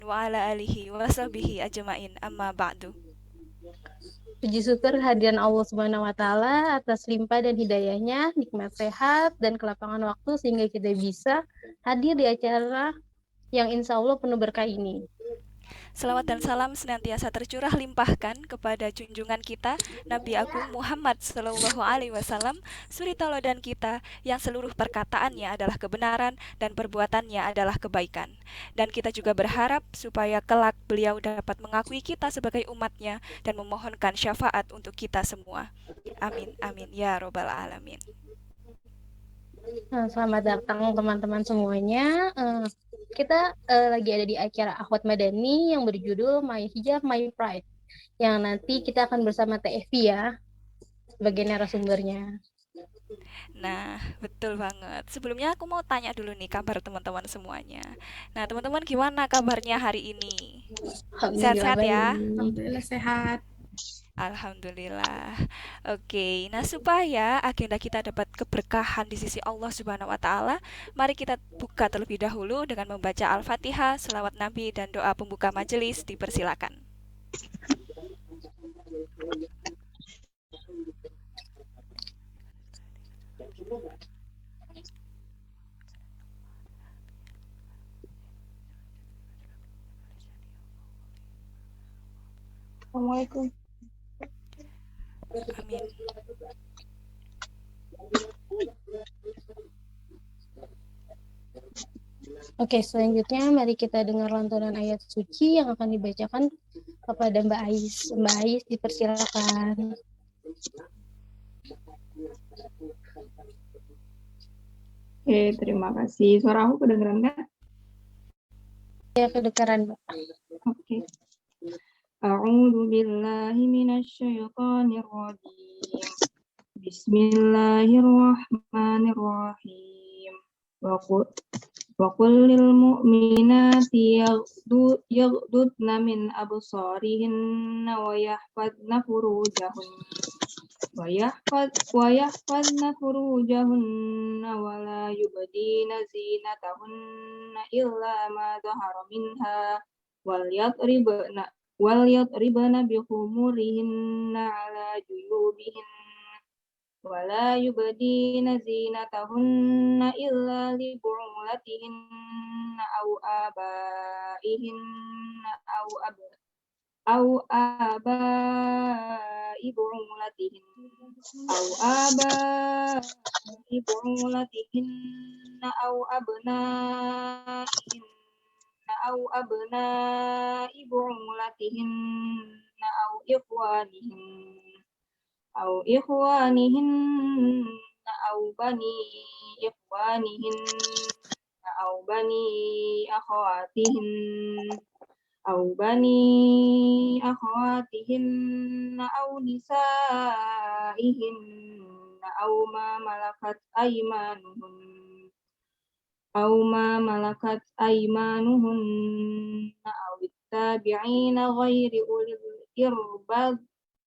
wa ala alihi wa sahbihi ajma'in amma ba'du. Puji syukur kehadiran Allah Subhanahu wa taala atas limpah dan hidayahnya, nikmat sehat dan kelapangan waktu sehingga kita bisa hadir di acara yang insya Allah penuh berkah ini. Selawat dan salam senantiasa tercurah limpahkan kepada junjungan kita Nabi Agung Muhammad Sallallahu Alaihi Wasallam, suri tauladan kita yang seluruh perkataannya adalah kebenaran dan perbuatannya adalah kebaikan. Dan kita juga berharap supaya kelak beliau dapat mengakui kita sebagai umatnya dan memohonkan syafaat untuk kita semua. Amin, amin, ya robbal alamin. Nah, selamat datang teman-teman semuanya. Kita lagi ada di acara Akhwat Madani yang berjudul My Hijab My Pride, yang nanti kita akan bersama Teh Evi ya sebagai narasumbernya. Nah, betul banget. Sebelumnya aku mau tanya dulu nih kabar teman-teman semuanya. Nah, teman-teman gimana kabarnya hari ini? Alhamdulillah Sehat-sehat baik. ya? Alhamdulillah sehat. Alhamdulillah. Oke, nah supaya agenda kita dapat keberkahan di sisi Allah Subhanahu wa taala, mari kita buka terlebih dahulu dengan membaca Al-Fatihah, selawat Nabi dan doa pembuka majelis. Dipersilakan. Assalamualaikum. Amin. Oke, selanjutnya mari kita dengar lantunan ayat suci yang akan dibacakan kepada Mbak Ais. Mbak Ais, dipersilakan. Oke, terima kasih. Suara aku kedengeran nggak? Ya, kedengaran, Mbak. Oke. A'udzu billahi minasyaitonir rajim. Bismillahirrahmanirrahim. Wa qul lil mu'minati yaghdudna min absarihinna wa yahfazna furujahunna wa la yubdina zinatahunna illa ma dhahara minha wal yadribna bi khumurihinna ala juyubihinna wa la yubdina zinatahunna illa li bu'ulatihinna aw abaihinna aw abai bu'ulatihinna aw abna'i bu'ulatihinna aw ikhwanihinna aw bani ikhwanihinna aw bani akhawatihinna aw nisaihinna aw ma malakat aymanuhunna aw ittabi'ina ghairi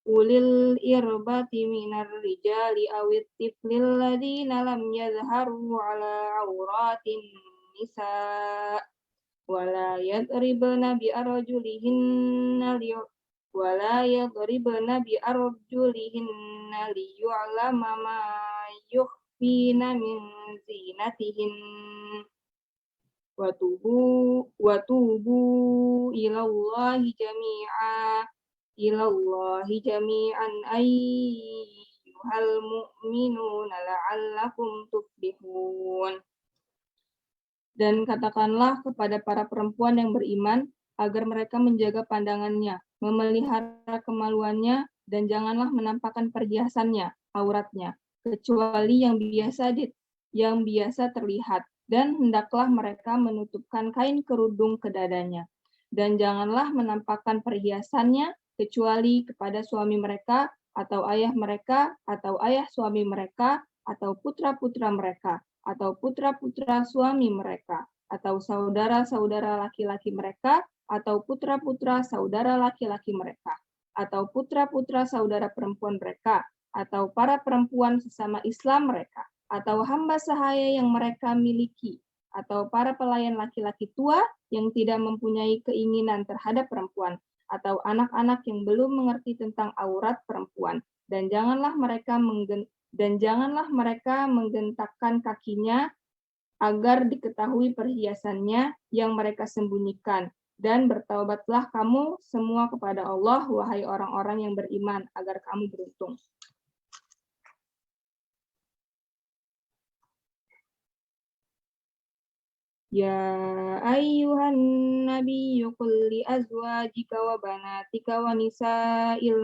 ulil irbati minar rijali awit tiflil ladina lam yadharu ala auratin nisa wala yadribna bi arjulihinna liyu'lama ma yukhfina min zinatihin wa tubu ilallahi jami'an ayyuhal mu'minuna la'allakum tuflihun. Dan katakanlah kepada para perempuan yang beriman agar mereka menjaga pandangannya, memelihara kemaluannya, dan janganlah menampakkan perhiasannya, auratnya, kecuali yang biasa terlihat, dan hendaklah mereka menutupkan kain kerudung ke dadanya. Dan janganlah menampakkan perhiasannya kecuali kepada suami mereka, atau ayah mereka, atau ayah suami mereka, atau putra-putra mereka, atau putra-putra suami mereka, atau saudara-saudara laki-laki mereka, atau putra-putra saudara laki-laki mereka, atau putra-putra saudara perempuan mereka, atau para perempuan sesama Islam mereka, atau hamba sahaya yang mereka miliki, atau para pelayan laki-laki tua yang tidak mempunyai keinginan terhadap perempuan, atau anak-anak yang belum mengerti tentang aurat perempuan, dan janganlah mereka menggentakkan kakinya agar diketahui perhiasannya yang mereka sembunyikan. Dan bertaubatlah kamu semua kepada Allah, wahai orang-orang yang beriman, agar kamu beruntung. Ya ayyuhan nabiyyu qul li azwajika wa banatika wa nisa'il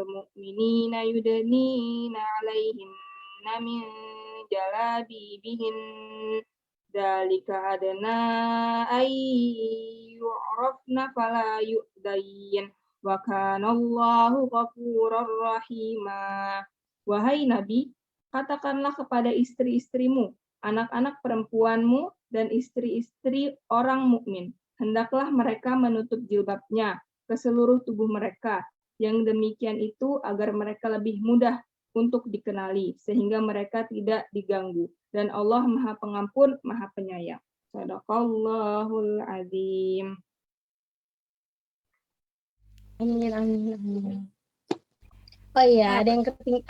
mu'minina yudnina 'alaihinna min jalabibihin dzalika adna ay yu'rafna fala yu'dayin wa kana Allahu ghafurur rahima. Wahai Nabi, katakanlah kepada istri-istrimu, anak-anak perempuanmu, dan istri-istri orang mukmin, hendaklah mereka menutup jilbabnya ke seluruh tubuh mereka. Yang demikian itu agar mereka lebih mudah untuk dikenali, sehingga mereka tidak diganggu. Dan Allah Maha Pengampun, Maha Penyayang. Shadaqallahul Azim. Amin, amin, amin. Oh iya, ada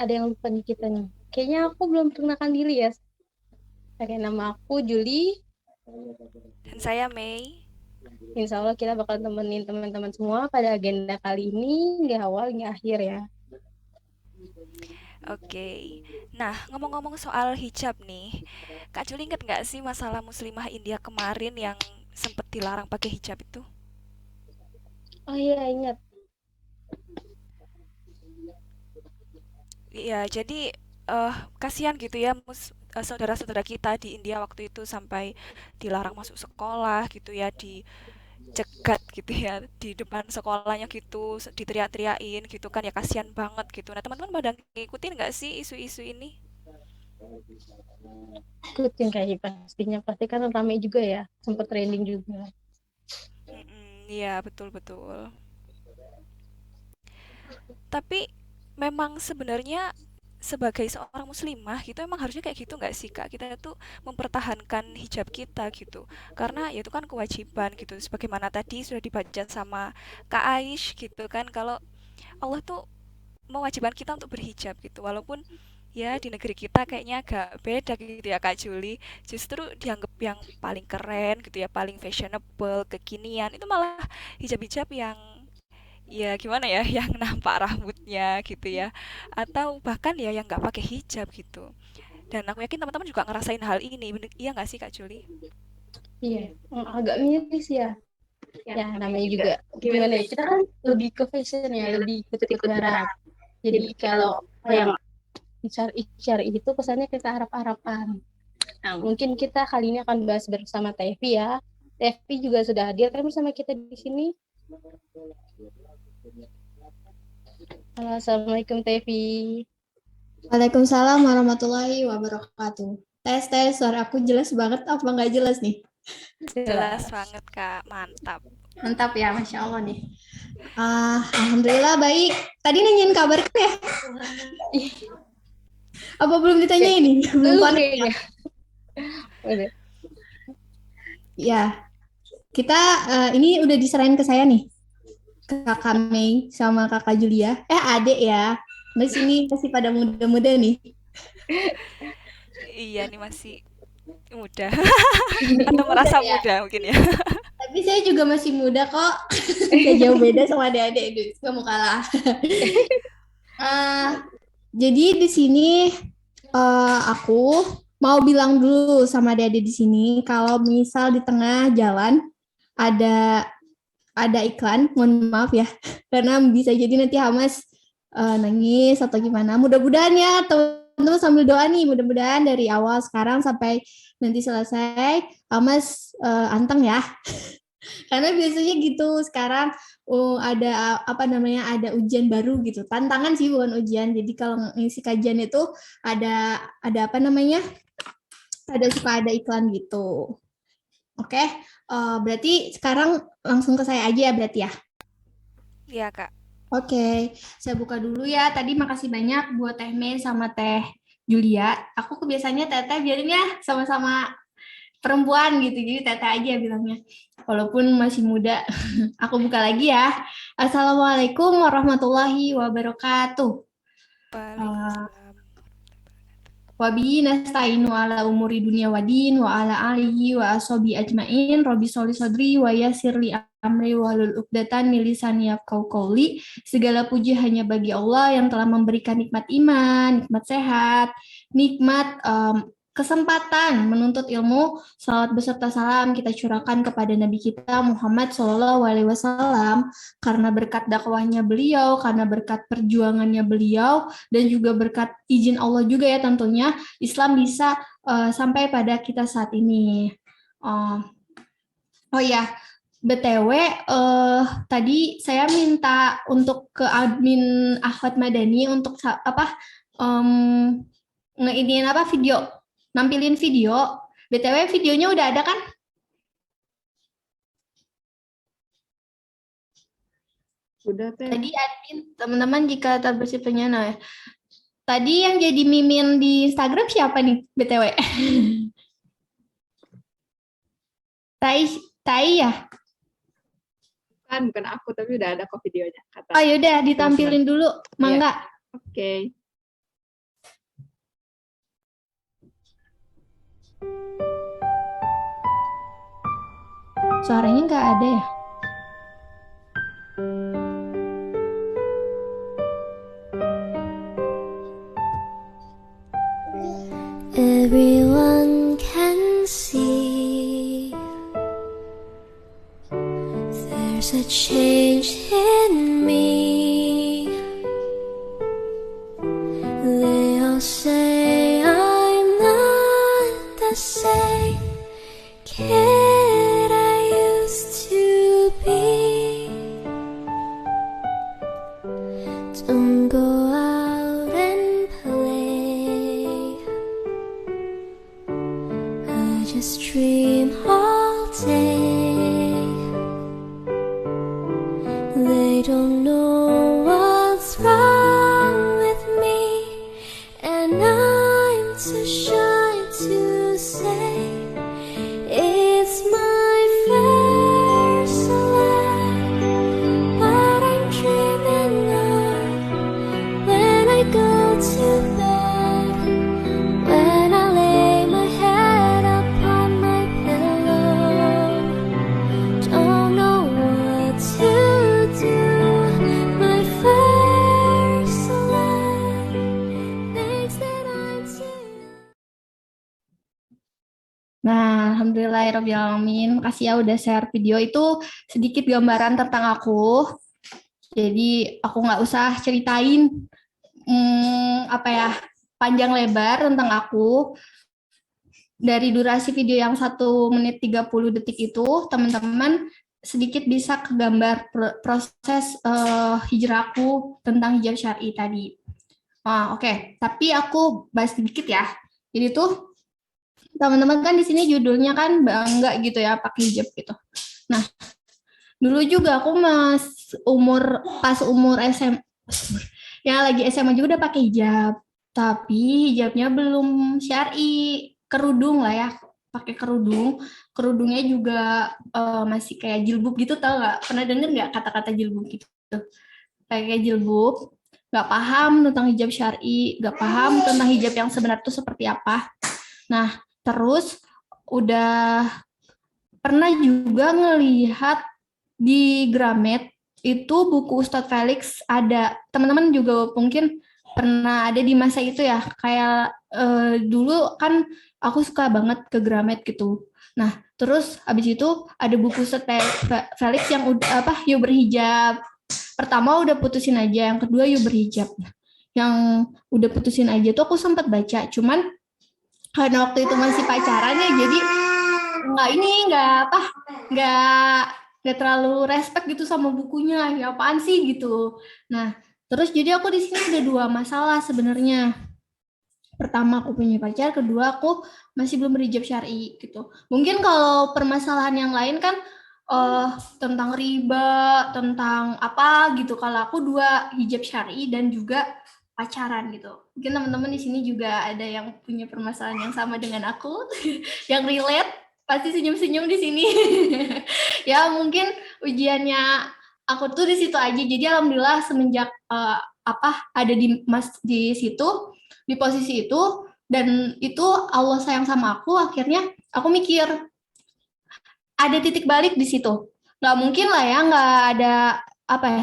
yang lupa nih kita nih. Kayaknya aku belum perkenalkan diri ya. Oke, nama aku Juli. Dan saya Mei. Insya Allah kita bakal temenin teman-teman semua pada agenda kali ini, di awal hingga akhir ya. Oke. Nah, ngomong-ngomong soal hijab nih, Kak Juli inget nggak sih masalah muslimah India kemarin yang sempet dilarang pakai hijab itu? Oh iya, ingat. Iya, jadi kasihan gitu ya saudara-saudara kita di India waktu itu sampai dilarang masuk sekolah gitu ya, dicegat gitu ya di depan sekolahnya gitu, diteriak-teriakin gitu kan ya, kasihan banget gitu. Nah, teman-teman pada ngikutin nggak sih isu-isu ini? Ikutin kayaknya pastinya. Pasti kan ramai juga ya. Sempat trending juga. Iya, betul-betul. Tapi memang sebenarnya sebagai seorang muslimah gitu emang harusnya kayak gitu nggak sih Kak? Kita tuh mempertahankan hijab kita gitu. Karena ya itu kan kewajiban gitu. Sebagaimana tadi sudah dibaca sama Kak Aish gitu kan, kalau Allah tuh mewajibkan kita untuk berhijab gitu. Walaupun ya di negeri kita kayaknya agak beda gitu ya Kak Juli. Justru dianggap yang paling keren gitu ya, paling fashionable, kekinian. Itu malah hijab-hijab yang ya gimana ya yang nampak rambutnya gitu ya, atau bahkan ya yang nggak pakai hijab gitu. Dan aku yakin teman-teman juga ngerasain hal ini, iya nggak sih Kak Juli? Iya, agak miris ya. Ya, namanya juga gimana ya? Kita kan lebih ke fashion ya, lebih ikut-ikut barat. Jadi kalau yang cari itu kesannya kita harap-harapan. Nah, mungkin kita kali ini akan bahas bersama Tevi ya. Tevi juga sudah hadir kan bersama kita di sini. Halo, Assalamualaikum Tevi. Waalaikumsalam warahmatullahi wabarakatuh. Tes, suara aku jelas banget apa nggak jelas nih? Jelas banget Kak, mantap. Mantap ya, Masya Allah nih. Alhamdulillah baik. Tadi nanyain kabarku ya? Apa belum ditanya ini? Belum connect ya? Udah. Ya, kita ini udah diserahin ke saya nih. Kakak Mei sama Kakak Julia. Adek ya. Di sini masih pada muda-muda nih. Iya nih masih muda atau merasa muda mungkin ya. Tapi saya juga masih muda kok. Gak jauh beda sama adik-adik. Gak mau kalah. Jadi di sini aku mau bilang dulu sama adik-adik di sini kalau misal di tengah jalan ada iklan, mohon maaf ya, karena bisa jadi nanti Hamas nangis atau gimana. Mudah-mudahan ya teman-teman sambil doa nih, mudah-mudahan dari awal sekarang sampai nanti selesai Hamas anteng ya. Karena biasanya gitu sekarang ada ada ujian baru gitu. Tantangan sih bukan ujian. Jadi kalau ngisi kajian itu ada suka ada iklan gitu. Oke, berarti sekarang langsung ke saya aja ya berarti ya. Iya Kak. Oke, saya buka dulu ya. Tadi makasih banyak buat Teh Mei sama Teh Julia. Aku kebiasaannya Teteh, biarin ya sama-sama perempuan gitu, jadi Teteh aja bilangnya. Walaupun masih muda. Aku buka lagi ya. Assalamualaikum warahmatullahi wabarakatuh. Waalaikumsalam. Wabihi nasta'inu ala umuri dunia wadin wa ala alihi wa ashabi ajmain Robi sholli sodri wa yassir li amri wahlul uqdatan min lisani yafqahu qawli. Segala puji hanya bagi Allah yang telah memberikan nikmat iman, nikmat sehat, nikmat kesempatan menuntut ilmu. Salawat beserta salam kita curahkan kepada Nabi kita Muhammad SAW, karena berkat dakwahnya beliau, karena berkat perjuangannya beliau, dan juga berkat izin Allah juga ya tentunya, Islam bisa sampai pada kita saat ini. Oh ya, BTW, tadi saya minta untuk ke admin Ahwat Madani untuk ngeiniin video, nampilin video. BTW videonya udah ada kan? Udah, Teh. Tadi admin, teman-teman jika terbersih penyana ya. Tadi yang jadi mimin di Instagram siapa nih, BTW? Tai ya? Bukan aku, tapi udah ada kok videonya. Kata. Oh yaudah, ditampilin dulu, mangga. Oke. Suaranya nggak ada ya? Everyone can see there's a change in me. They all say I'm not the same kid I used to be. Don't go out and play. I just dream all day. They don't know what's wrong with me, and I'm too shy to say it's my first love. What I'm dreaming of when I go to bed, when I lay my head upon my pillow. Don't know what to do. My first love thinks that I'm too. Nah, alhamdulillahirrahmanirrahim. Makasih ya udah share video itu, sedikit gambaran tentang aku. Jadi aku nggak usah ceritain panjang lebar tentang aku. Dari durasi video yang 1 menit 30 detik itu, teman-teman sedikit bisa kegambar proses hijrahku tentang hijab syar'i tadi. Oke. Tapi aku bahas sedikit ya. Jadi tuh teman-teman kan di sini judulnya kan bangga gitu ya pakai hijab gitu. Nah, dulu juga aku pas umur SMA, ya lagi SMA juga udah pakai hijab, tapi hijabnya belum syar'i, kerudung lah ya, pakai kerudung. Kerudungnya juga masih kayak jilbab gitu, tau nggak? Pernah denger nggak kata-kata jilbab gitu? Kayak jilbab, nggak paham tentang hijab syar'i, nggak paham tentang hijab yang sebenarnya itu seperti apa. Nah, terus udah pernah juga ngelihat di Gramet itu buku Ustadz Felix ada. Teman-teman juga mungkin pernah ada di masa itu ya. Kayak dulu kan aku suka banget ke Gramet gitu. Nah, terus habis itu ada buku Ustadz Felix yang Yuk Berhijab. Pertama udah putusin aja, yang kedua Yuk Berhijab. Yang udah putusin aja tuh aku sempat baca, cuman karena waktu itu masih pacaran ya, jadi nggak terlalu respect gitu sama bukunya, ya apaan sih gitu. Nah, terus jadi aku di sini ada 2 masalah sebenarnya. Pertama aku punya pacar, kedua aku masih belum berhijab syar'i gitu. Mungkin kalau permasalahan yang lain kan tentang riba, tentang apa gitu. Kalau aku 2 hijab syar'i dan juga pacaran gitu. Mungkin teman-teman di sini juga ada yang punya permasalahan yang sama dengan aku, yang relate, pasti senyum-senyum di sini. Ya mungkin ujiannya aku tuh di situ aja. Jadi alhamdulillah semenjak ada di situ, di posisi itu, dan itu Allah sayang sama aku, akhirnya aku mikir ada titik balik di situ. Nggak mungkin lah ya, nggak ada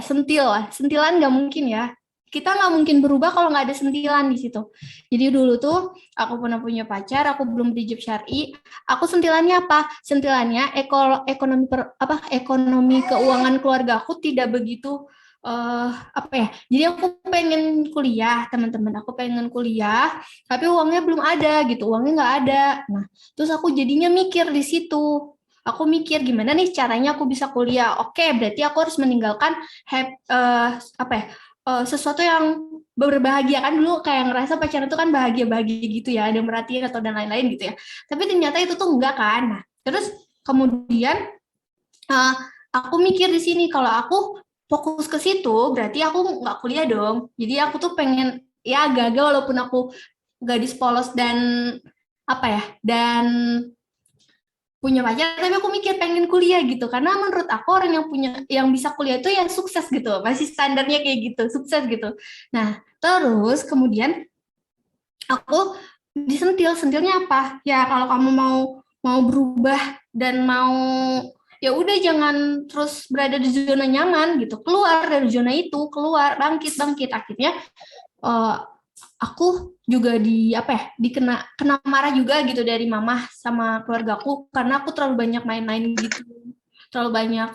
sentilan nggak mungkin ya. Kita nggak mungkin berubah kalau nggak ada sentilan di situ. Jadi dulu tuh aku pernah punya pacar, aku belum berhijab syar'i. Aku sentilannya apa? Sentilannya ekonomi keuangan keluarga aku tidak begitu Jadi aku pengen kuliah, teman-teman. Aku pengen kuliah, tapi uangnya belum ada gitu. Uangnya nggak ada. Nah, terus aku jadinya mikir di situ. Aku mikir gimana nih caranya aku bisa kuliah. Oke, berarti aku harus meninggalkan sesuatu yang berbahagia. Kan dulu kayak ngerasa pacaran itu kan bahagia-bahagia gitu ya, ada yang merhatiin atau dan lain-lain gitu ya. Tapi ternyata itu tuh enggak kan. Nah, terus kemudian aku mikir di sini kalau aku fokus ke situ berarti aku nggak kuliah dong. Jadi aku tuh pengen ya gagal walaupun aku gadis polos dan dan punya pacar, tapi aku mikir pengen kuliah gitu karena menurut aku orang yang bisa kuliah itu yang sukses gitu, masih standarnya kayak gitu, sukses gitu. Nah terus kemudian aku sentilnya apa ya, kalau kamu mau berubah dan mau ya udah jangan terus berada di zona nyaman gitu, keluar dari zona itu, keluar, bangkit. Akhirnya aku juga kena marah juga gitu dari mama sama keluargaku karena aku terlalu banyak main-main gitu, terlalu banyak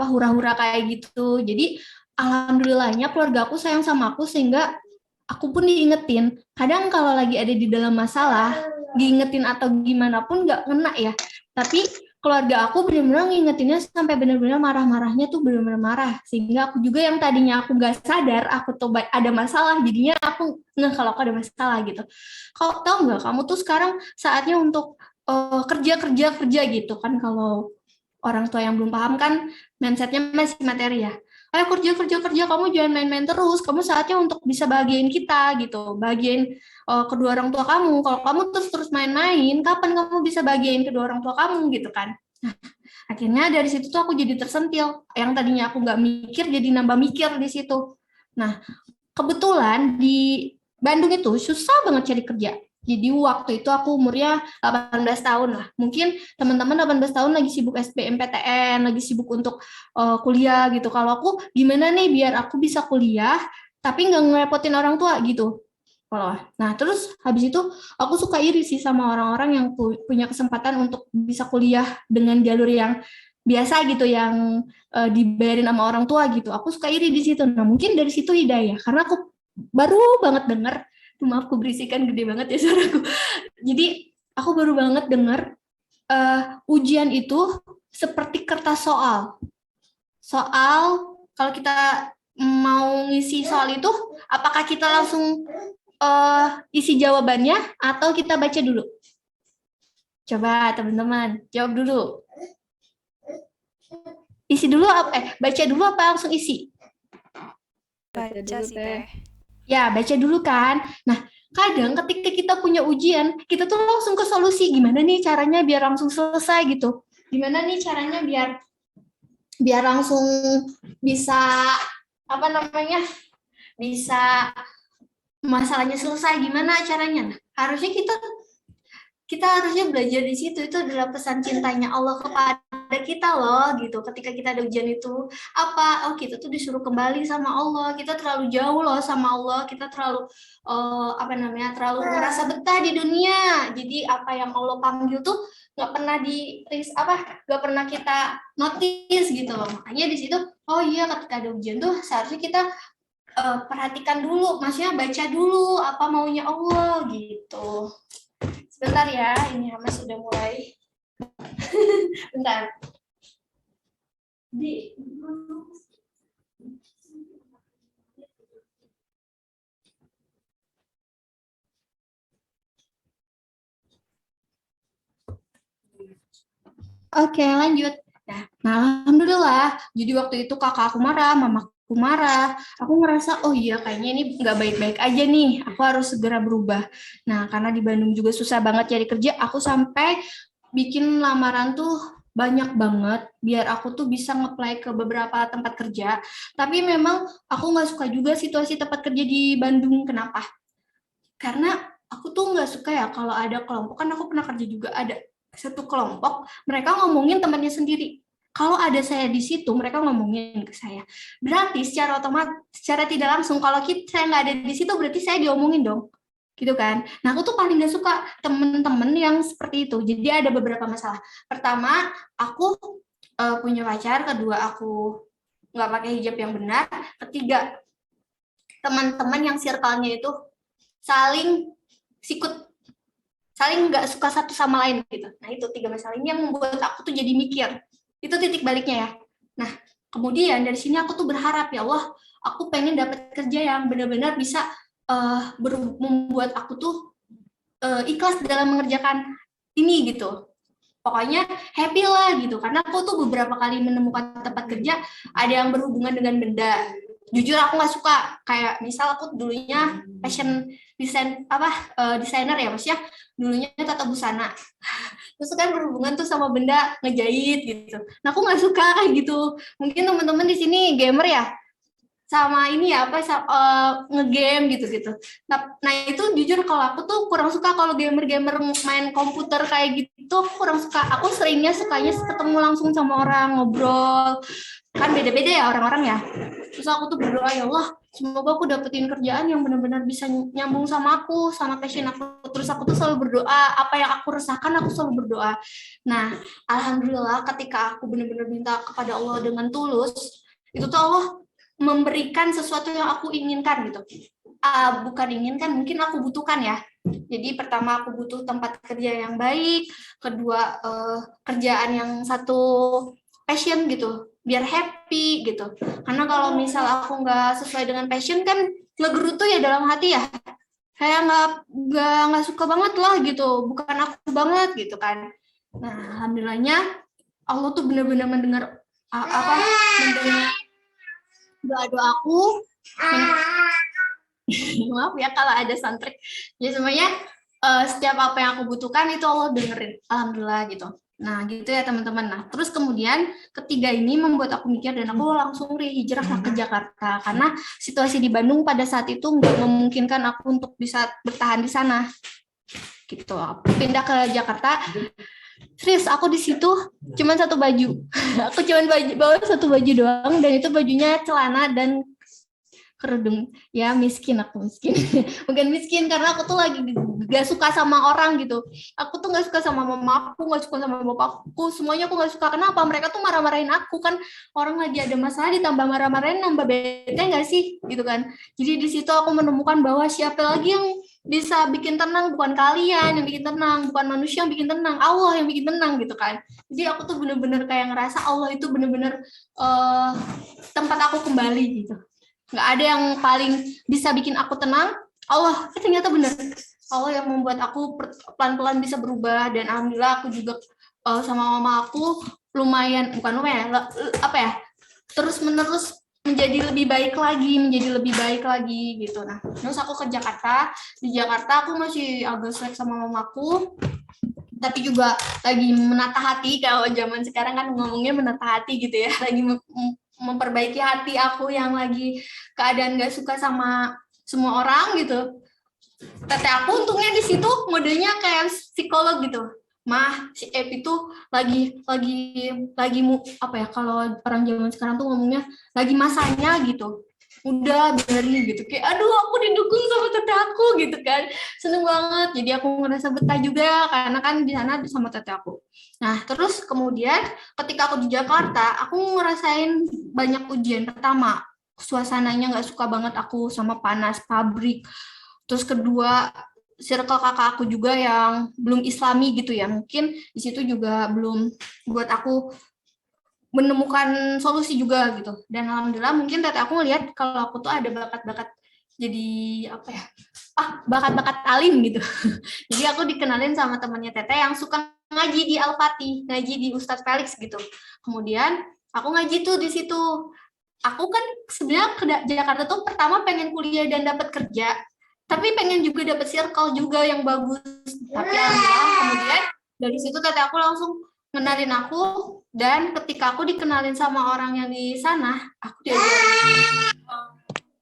hura-hura kayak gitu. Jadi alhamdulillahnya keluargaku sayang sama aku sehingga aku pun diingetin. Kadang kalau lagi ada di dalam masalah, diingetin atau gimana pun nggak ngena ya. Tapi keluarga aku benar-benar ngingetinnya sampai benar-benar marah-marahnya tuh benar-benar marah. Sehingga aku juga yang tadinya aku nggak sadar aku tuh ada masalah, jadinya aku kalau aku ada masalah gitu. Kau tahu nggak, kamu tuh sekarang saatnya untuk kerja gitu kan. Kalau orang tua yang belum paham kan mindsetnya masih materi ya. Ayo kerja, kamu jangan main-main terus, kamu saatnya untuk bisa bahagiain kita gitu, bahagiain kedua orang tua kamu. Kalau kamu terus main-main, kapan kamu bisa bahagiain kedua orang tua kamu gitu kan. Nah, akhirnya dari situ tuh aku jadi tersentil, yang tadinya aku nggak mikir jadi nambah mikir di situ. Nah, kebetulan di Bandung itu susah banget cari kerja. Jadi waktu itu aku umurnya 18 tahun lah. Mungkin teman-teman 18 tahun lagi sibuk SBMPTN, lagi sibuk untuk kuliah gitu. Kalau aku gimana nih biar aku bisa kuliah tapi nggak ngerepotin orang tua gitu. Nah terus habis itu aku suka iri sih sama orang-orang yang punya kesempatan untuk bisa kuliah dengan jalur yang biasa gitu, yang dibayarin sama orang tua gitu. Aku suka iri di situ. Nah mungkin dari situ hidayah, karena aku baru banget dengar, maaf aku berisikan gede banget ya suaraku. Jadi aku baru banget dengar ujian itu seperti kertas soal. Kalau kita mau ngisi soal itu, apakah kita langsung isi jawabannya atau kita baca dulu? Coba teman-teman jawab dulu. Isi dulu baca dulu apa langsung isi? Baca sih Teh. Ya, baca dulu kan. Nah, kadang ketika kita punya ujian, kita tuh langsung ke solusi. Gimana nih caranya biar langsung selesai gitu? Gimana nih caranya biar langsung bisa bisa masalahnya selesai, gimana caranya? Nah, harusnya kita harusnya belajar di situ. Itu adalah pesan cintanya Allah kepada kita loh gitu. Ketika kita ada ujian itu kita tuh disuruh kembali sama Allah. Kita terlalu jauh loh sama Allah. Kita terlalu terlalu merasa betah di dunia. Jadi apa yang Allah panggil tuh nggak pernah kita notice gitu loh. Makanya di situ ketika ada ujian tuh seharusnya kita perhatikan dulu, maksudnya baca dulu apa maunya Allah gitu. Sebentar ya, ini Hamas sudah mulai. Bentar. Oke, lanjut. Nah, alhamdulillah. Jadi waktu itu kakak aku marah, mama aku marah, aku ngerasa oh iya kayaknya ini nggak baik-baik aja nih, aku harus segera berubah. Nah karena di Bandung juga susah banget cari kerja, aku sampai bikin lamaran tuh banyak banget biar aku tuh bisa nge-apply ke beberapa tempat kerja. Tapi memang aku nggak suka juga situasi tempat kerja di Bandung. Kenapa? Karena aku tuh nggak suka ya kalau ada kelompok, kan aku pernah kerja juga, ada satu kelompok mereka ngomongin temannya sendiri. Kalau ada saya di situ, mereka ngomongin ke saya. Berarti secara otomatis, secara tidak langsung, kalau saya nggak ada di situ, berarti saya diomongin dong. Gitu kan. Nah, aku tuh paling nggak suka temen-temen yang seperti itu. Jadi ada beberapa masalah. Pertama, aku punya pacar. Kedua, aku nggak pakai hijab yang benar. Ketiga, teman-teman yang circle-nya itu saling sikut, saling nggak suka satu sama lain gitu. Nah, itu 3 masalah ini yang membuat aku tuh jadi mikir. Itu titik baliknya ya. Nah, kemudian dari sini aku tuh berharap, ya Allah, aku pengen dapat kerja yang benar-benar bisa membuat aku tuh ikhlas dalam mengerjakan ini gitu. Pokoknya happy lah gitu. Karena aku tuh beberapa kali menemukan tempat kerja ada yang berhubungan dengan benda. Jujur aku nggak suka. Kayak misal aku dulunya fashion desainer ya Mas ya. Dulunya tata busana. Terus kan berhubungan tuh sama benda ngejahit gitu. Nah aku nggak suka kayak gitu. Mungkin teman-teman di sini gamer ya, sama ini ya ngegame gitu. Nah itu jujur kalau aku tuh kurang suka kalau gamer-gamer main komputer kayak gitu, aku kurang suka. Aku sukanya ketemu langsung sama orang, ngobrol. Kan beda-beda ya orang-orang ya. Terus aku tuh berdoa, ya Allah, semoga aku dapetin kerjaan yang benar-benar bisa nyambung sama aku, sama passion aku. Terus aku tuh selalu berdoa, apa yang aku resahkan aku selalu berdoa. Nah, alhamdulillah ketika aku benar-benar minta kepada Allah dengan tulus, itu tuh Allah memberikan sesuatu yang aku inginkan gitu. Bukan inginkan, mungkin aku butuhkan ya. Jadi pertama aku butuh tempat kerja yang baik, kedua kerjaan yang satu passion gitu, biar happy gitu. Karena kalau misal aku nggak sesuai dengan passion kan ngegerutu ya dalam hati ya. Kayak nggak suka banget lah gitu, bukan aku banget gitu kan. Nah alhamdulillahnya Allah tuh benar-benar mendengar doa-doa aku. Maaf ya kalau ada soundtrack. Jadi semuanya setiap apa yang aku butuhkan itu Allah dengerin. Alhamdulillah gitu. Nah gitu ya teman-teman. Nah terus kemudian ketiga ini membuat aku mikir dan aku langsung hijrah ke Jakarta. Karena situasi di Bandung pada saat itu nggak memungkinkan aku untuk bisa bertahan di sana. Gitu. Aku pindah ke Jakarta. Serius, aku di situ cuma satu baju. Aku cuma bawa satu baju doang, dan itu bajunya celana dan kerudung. Ya miskin, aku miskin. Bukan miskin karena aku tuh lagi gak suka sama orang gitu. Aku tuh gak suka sama mama aku, gak suka sama bapakku, semuanya aku gak suka. Kenapa? Mereka tuh marah-marahin aku kan, orang lagi ada masalah ditambah marah-marahin, nambah bete gak sih gitu kan. Jadi di situ aku menemukan bahwa siapa lagi yang bisa bikin tenang, bukan kalian yang bikin tenang, bukan manusia yang bikin tenang, Allah yang bikin tenang gitu kan. Jadi aku tuh bener-bener kayak ngerasa Allah itu bener-bener tempat aku kembali gitu. Nggak ada yang paling bisa bikin aku tenang, Allah. Ternyata bener, Allah yang membuat aku pelan-pelan bisa berubah. Dan alhamdulillah aku juga sama mama aku terus-menerus menjadi lebih baik lagi gitu. Nah, terus aku ke Jakarta. Di Jakarta aku masih agak selek sama mamaku, tapi juga lagi menata hati. Kalau zaman sekarang kan ngomongnya menata hati gitu ya, lagi memperbaiki hati aku yang lagi keadaan gak suka sama semua orang gitu. Tete aku untungnya di situ modelnya kayak psikolog gitu. Mah, si Ep itu lagi kalau orang zaman sekarang tuh ngomongnya lagi masanya gitu. Udah benerin gitu, kayak aduh aku didukung sama tete aku gitu kan, seneng banget. Jadi aku ngerasa betah juga karena kan di sana sama tete aku. Nah terus kemudian ketika aku di Jakarta, aku ngerasain banyak ujian. Pertama, suasananya nggak suka banget aku sama panas pabrik. Terus kedua, circle kakak aku juga yang belum islami gitu ya, mungkin di situ juga belum buat aku menemukan solusi juga gitu. Dan alhamdulillah mungkin tete aku ngeliat kalau aku tuh ada bakat-bakat jadi bakat-bakat alim gitu. Jadi aku dikenalin sama temannya tete yang suka ngaji di Al-Fatih, ngaji di Ustadz Felix gitu. Kemudian aku ngaji tuh di situ. aku kan sebenarnya ke Jakarta tuh pertama pengen kuliah dan dapat kerja, tapi pengen juga dapat circle juga yang bagus. Tapi alhamdulillah kemudian dari situ tete aku langsung kenalin aku, dan ketika aku dikenalin sama orang yang di sana, aku diajarin,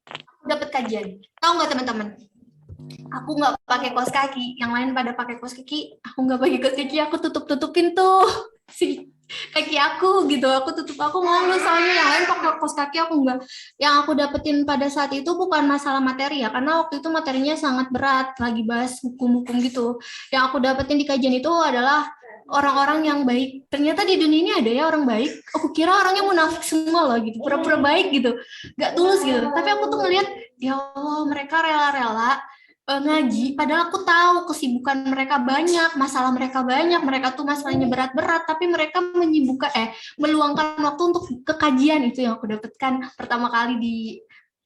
aku dapat kajian. Tahu nggak teman-teman? Aku nggak pakai kaos kaki, yang lain pada pakai kaos kaki, aku nggak pakai kaos kaki, aku tutupin tuh si kaki aku gitu, aku malu soalnya yang lain pakai kaos kaki, aku nggak. Yang aku dapetin pada saat itu bukan masalah materi ya, karena waktu itu materinya sangat berat, lagi bahas hukum-hukum gitu. Yang aku dapetin di kajian itu adalah orang-orang yang baik. Ternyata di dunia ini ada ya orang baik. Aku kira orangnya munafik semua loh gitu, pura-pura baik gitu, nggak tulus gitu. Tapi aku tuh ngeliat, ya Allah, mereka rela-rela ngaji, padahal aku tahu kesibukan mereka banyak, masalah mereka banyak, mereka tuh masalahnya berat-berat, tapi mereka meluangkan waktu untuk ke kajian. Itu yang aku dapatkan pertama kali di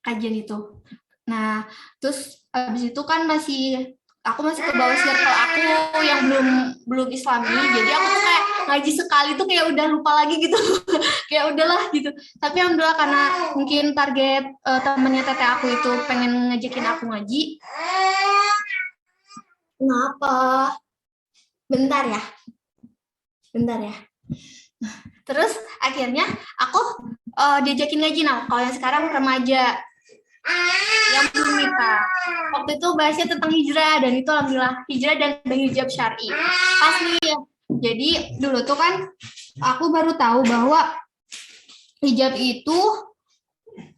kajian itu. Nah, terus habis itu kan aku masih ke bawah circle aku yang belum Islami, jadi aku tuh kayak ngaji sekali tuh kayak udah lupa lagi gitu. Kayak udahlah gitu. Tapi alhamdulillah karena mungkin target temennya teteh aku itu pengen ngajakin aku ngaji. Kenapa? Bentar ya. Terus akhirnya aku diajakin ngaji. Nah, kalau yang sekarang remaja yang belum nikah. Waktu itu bahasnya tentang hijrah, dan itu alhamdulillah hijrah dan berhijab syar'i. Pas nih ya. Jadi dulu tuh kan aku baru tahu bahwa hijab itu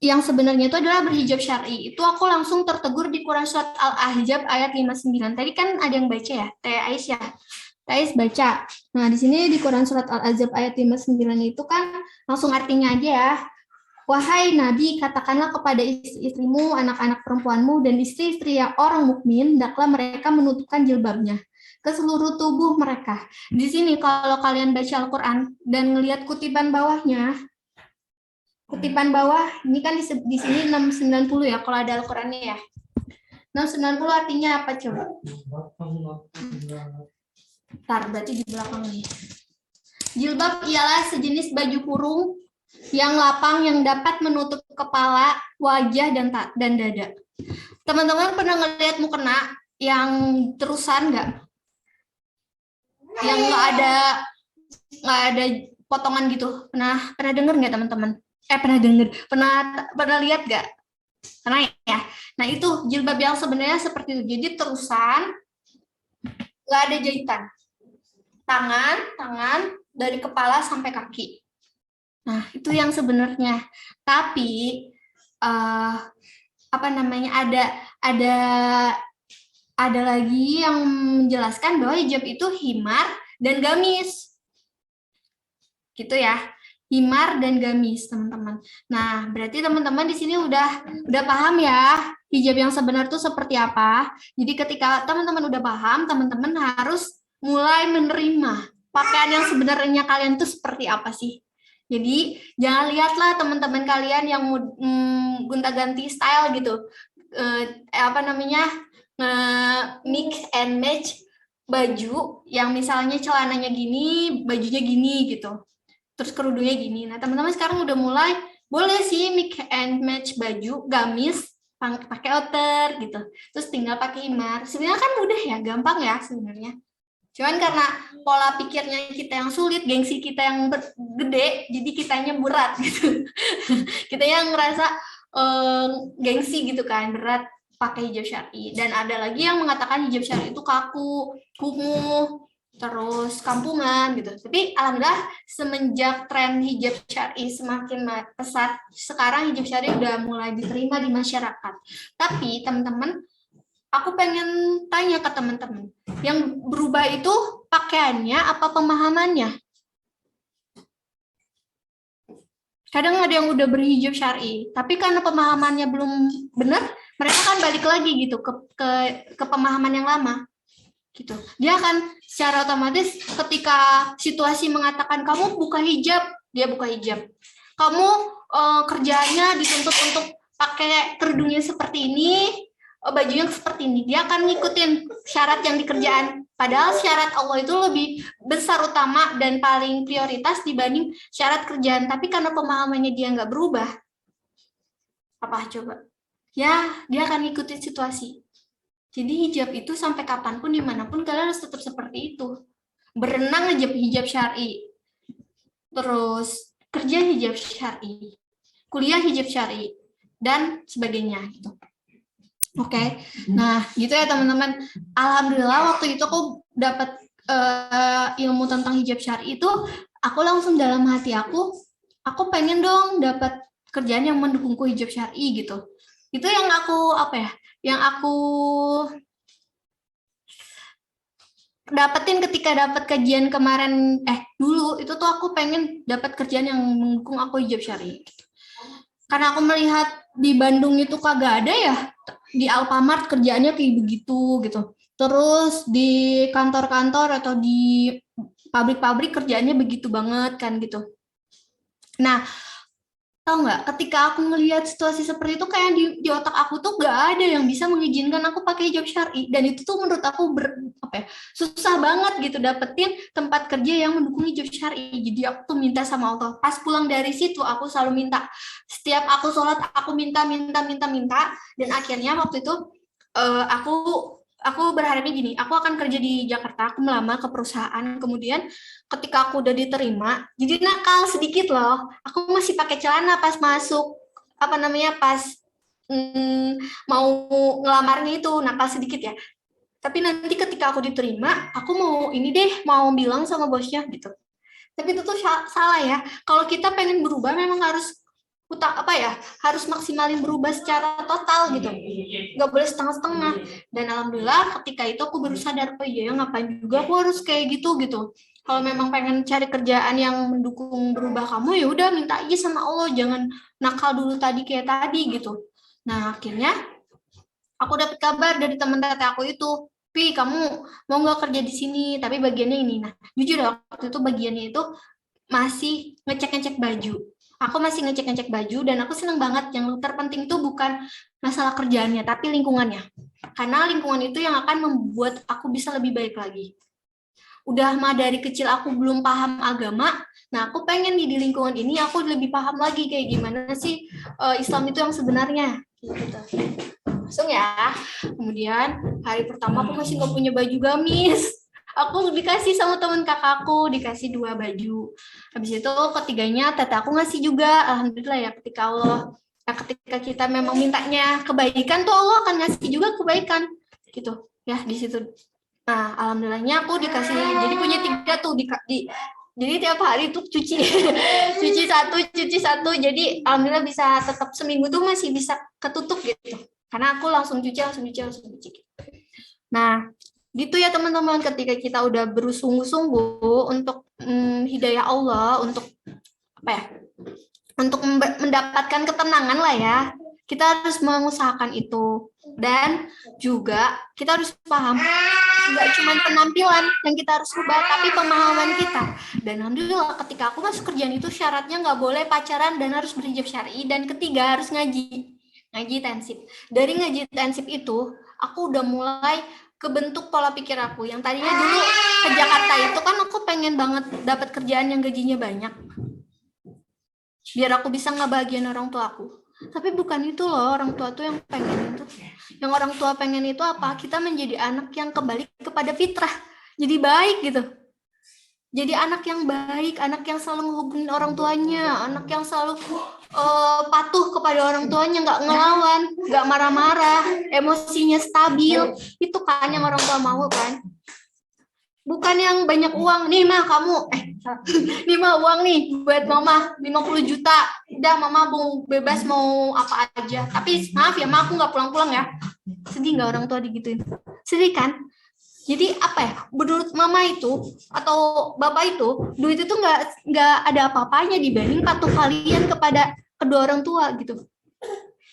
yang sebenarnya itu adalah berhijab syar'i. Itu aku langsung tertegur di Quran surat Al-Ahzab ayat 59. Tadi kan ada yang baca ya, Teh Aisyah. Teh Ais baca. Nah, di sini di Quran surat Al-Ahzab ayat 59 itu kan langsung artinya aja ya. Wahai Nabi, katakanlah kepada istri-istrimu, anak-anak perempuanmu, dan istri-istri yang orang mukmin, hendaklah mereka menutupkan jilbabnya ke seluruh tubuh mereka. Di sini kalau kalian baca Al-Quran dan ngelihat kutipan bawahnya, kutipan bawah, ini kan di sini 690 ya, kalau ada Al-Qurannya ya. 690 artinya apa coba? Bentar, berarti di belakang nih. Jilbab ialah sejenis baju kurung yang lapang yang dapat menutup kepala, wajah, dan dada. Teman-teman pernah ngelihat mukena yang terusan nggak? Yang nggak ada potongan gitu. Pernah dengar nggak teman-teman? Pernah lihat nggak? Pernah ya? Nah itu jilbab yang sebenarnya seperti itu. Jadi terusan, nggak ada jahitan. Tangan dari kepala sampai kaki. Nah, itu yang sebenarnya. Tapi ada lagi yang menjelaskan bahwa hijab itu himar dan gamis. Gitu ya. Himar dan gamis, teman-teman. Nah, berarti teman-teman di sini udah paham ya hijab yang sebenar itu seperti apa. Jadi ketika teman-teman udah paham, teman-teman harus mulai menerima pakaian yang sebenarnya kalian itu seperti apa sih. Jadi jangan lihatlah teman-teman kalian yang gonta-ganti style gitu, mix and match baju yang misalnya celananya gini, bajunya gini gitu, terus kerudungnya gini. Nah teman-teman sekarang udah mulai boleh sih mix and match baju, gamis, pakai outer gitu, terus tinggal pakai himar. Sebenarnya kan mudah ya, gampang ya sebenarnya. Cuman karena pola pikirnya kita yang sulit, gengsi kita yang gede, jadi kitanya berat gitu. Kita yang ngerasa gengsi gitu kan, berat pakai hijab syar'i. Dan ada lagi yang mengatakan hijab syar'i itu kaku, kumuh, terus kampungan gitu. Tapi alhamdulillah semenjak tren hijab syar'i semakin pesat, sekarang hijab syar'i udah mulai diterima di masyarakat. Tapi teman-teman, aku pengen tanya ke teman-teman, yang berubah itu pakaiannya apa pemahamannya? Kadang ada yang udah berhijab syar'i, tapi karena pemahamannya belum benar, mereka kan balik lagi gitu ke pemahaman yang lama. Gitu. Dia akan secara otomatis ketika situasi mengatakan kamu buka hijab, dia buka hijab. Kamu kerjaannya dituntut untuk pakai kerudungnya seperti ini, bajunya seperti ini, dia akan ngikutin syarat yang di kerjaan. Padahal syarat Allah itu lebih besar, utama, dan paling prioritas dibanding syarat kerjaan. Tapi karena pemahamannya dia nggak berubah, Apa coba? Ya, dia akan ngikutin situasi. Jadi hijab itu sampai kapanpun, dimanapun, kalian harus tetap seperti itu. Berenang hijab syar'i. Terus kerja hijab syar'i. Kuliah hijab syar'i. Dan sebagainya gitu. Oke. Nah, gitu ya teman-teman. Alhamdulillah waktu itu aku dapat ilmu tentang hijab syar'i itu, aku langsung dalam hati aku pengen dong dapat kerjaan yang mendukungku hijab syar'i gitu. Itu yang aku yang aku dapetin ketika dapat kajian kemarin dulu itu tuh, aku pengen dapat kerjaan yang mendukung aku hijab syar'i. Karena aku melihat di Bandung itu kagak ada ya, di Alfamart kerjaannya kayak begitu gitu. Terus di kantor-kantor atau di pabrik-pabrik kerjaannya begitu banget kan gitu. Nah, tahu nggak, ketika aku ngelihat situasi seperti itu, kayak di otak aku tuh nggak ada yang bisa mengizinkan aku pakai hijab syar'i, dan itu tuh menurut aku susah banget gitu dapetin tempat kerja yang mendukung hijab syar'i. Jadi aku tuh minta sama Allah. Pas pulang dari situ aku selalu minta, setiap aku sholat aku minta, dan akhirnya waktu itu aku berharapnya gini, aku akan kerja di Jakarta, aku melamar ke perusahaan, kemudian ketika aku udah diterima, jadi nakal sedikit loh, aku masih pakai celana pas masuk, pas mau ngelamarnya itu, nakal sedikit ya. Tapi nanti ketika aku diterima, aku mau bilang sama bosnya gitu. Tapi itu tuh salah ya, kalau kita pengen berubah memang harus harus maksimalin berubah secara total gitu, nggak boleh setengah-setengah. Dan alhamdulillah ketika itu aku baru sadar, oh iya ya, ngapain juga aku harus kayak gitu. Kalau memang pengen cari kerjaan yang mendukung berubah kamu, ya udah minta aja sama Allah, jangan nakal dulu kayak tadi gitu. Nah akhirnya aku dapat kabar dari teman teteh aku itu, Pi, kamu mau nggak kerja di sini tapi bagiannya ini. Nah jujur waktu itu bagiannya itu masih ngecek baju. Aku masih ngecek baju, dan aku seneng banget. Yang terpenting itu bukan masalah kerjaannya, tapi lingkungannya. Karena lingkungan itu yang akan membuat aku bisa lebih baik lagi. Udah mah dari kecil aku belum paham agama, nah aku pengen di lingkungan ini aku lebih paham lagi kayak gimana sih Islam itu yang sebenarnya. Gitu. Langsung ya. Kemudian hari pertama aku masih nggak punya baju gamis. Aku dikasih sama teman kakakku, dikasih 2 baju. Habis itu ketiganya teteh aku ngasih juga. Alhamdulillah ya, ketika kita memang mintanya kebaikan tuh Allah akan ngasih juga kebaikan. Gitu. Ya, di situ. Nah, alhamdulillahnya aku dikasih, jadi punya 3 tuh jadi tiap hari tuh cuci satu. Jadi alhamdulillah bisa tetap seminggu tuh masih bisa ketutup gitu. Karena aku langsung cuci. Nah, gitu ya teman-teman, ketika kita udah bersungguh-sungguh untuk hidayah Allah, untuk untuk mendapatkan ketenangan lah ya, kita harus mengusahakan itu. Dan juga kita harus paham, nggak cuma penampilan yang kita harus ubah, tapi pemahaman kita. Dan alhamdulillah ketika aku masuk kerjaan itu syaratnya nggak boleh pacaran dan harus berhijab syar'i, dan ketiga harus ngaji tensip. Dari ngaji tensip itu aku udah mulai kebentuk pola pikir aku. Yang tadinya dulu ke Jakarta itu kan aku pengen banget dapat kerjaan yang gajinya banyak, biar aku bisa ngebahagiain orang tua aku. Tapi bukan itu loh orang tua tuh yang pengen itu. Yang orang tua pengen itu apa? Kita menjadi anak yang kembali kepada fitrah, jadi baik gitu. Jadi anak yang baik, anak yang selalu menghubungi orang tuanya, anak yang selalu patuh kepada orang tuanya, nggak ngelawan, nggak marah-marah, emosinya stabil. Itu kan yang orang tua mau kan. Bukan yang banyak uang, nih mah kamu, nih mah uang nih buat mama 50 juta, udah mama mau bebas mau apa aja. Tapi maaf ya, aku nggak pulang-pulang ya. Sedih nggak orang tua digituin? Sedih kan? Jadi menurut mama itu atau bapak itu, duit itu nggak ada apa-apanya dibanding patuh kalian kepada kedua orang tua gitu.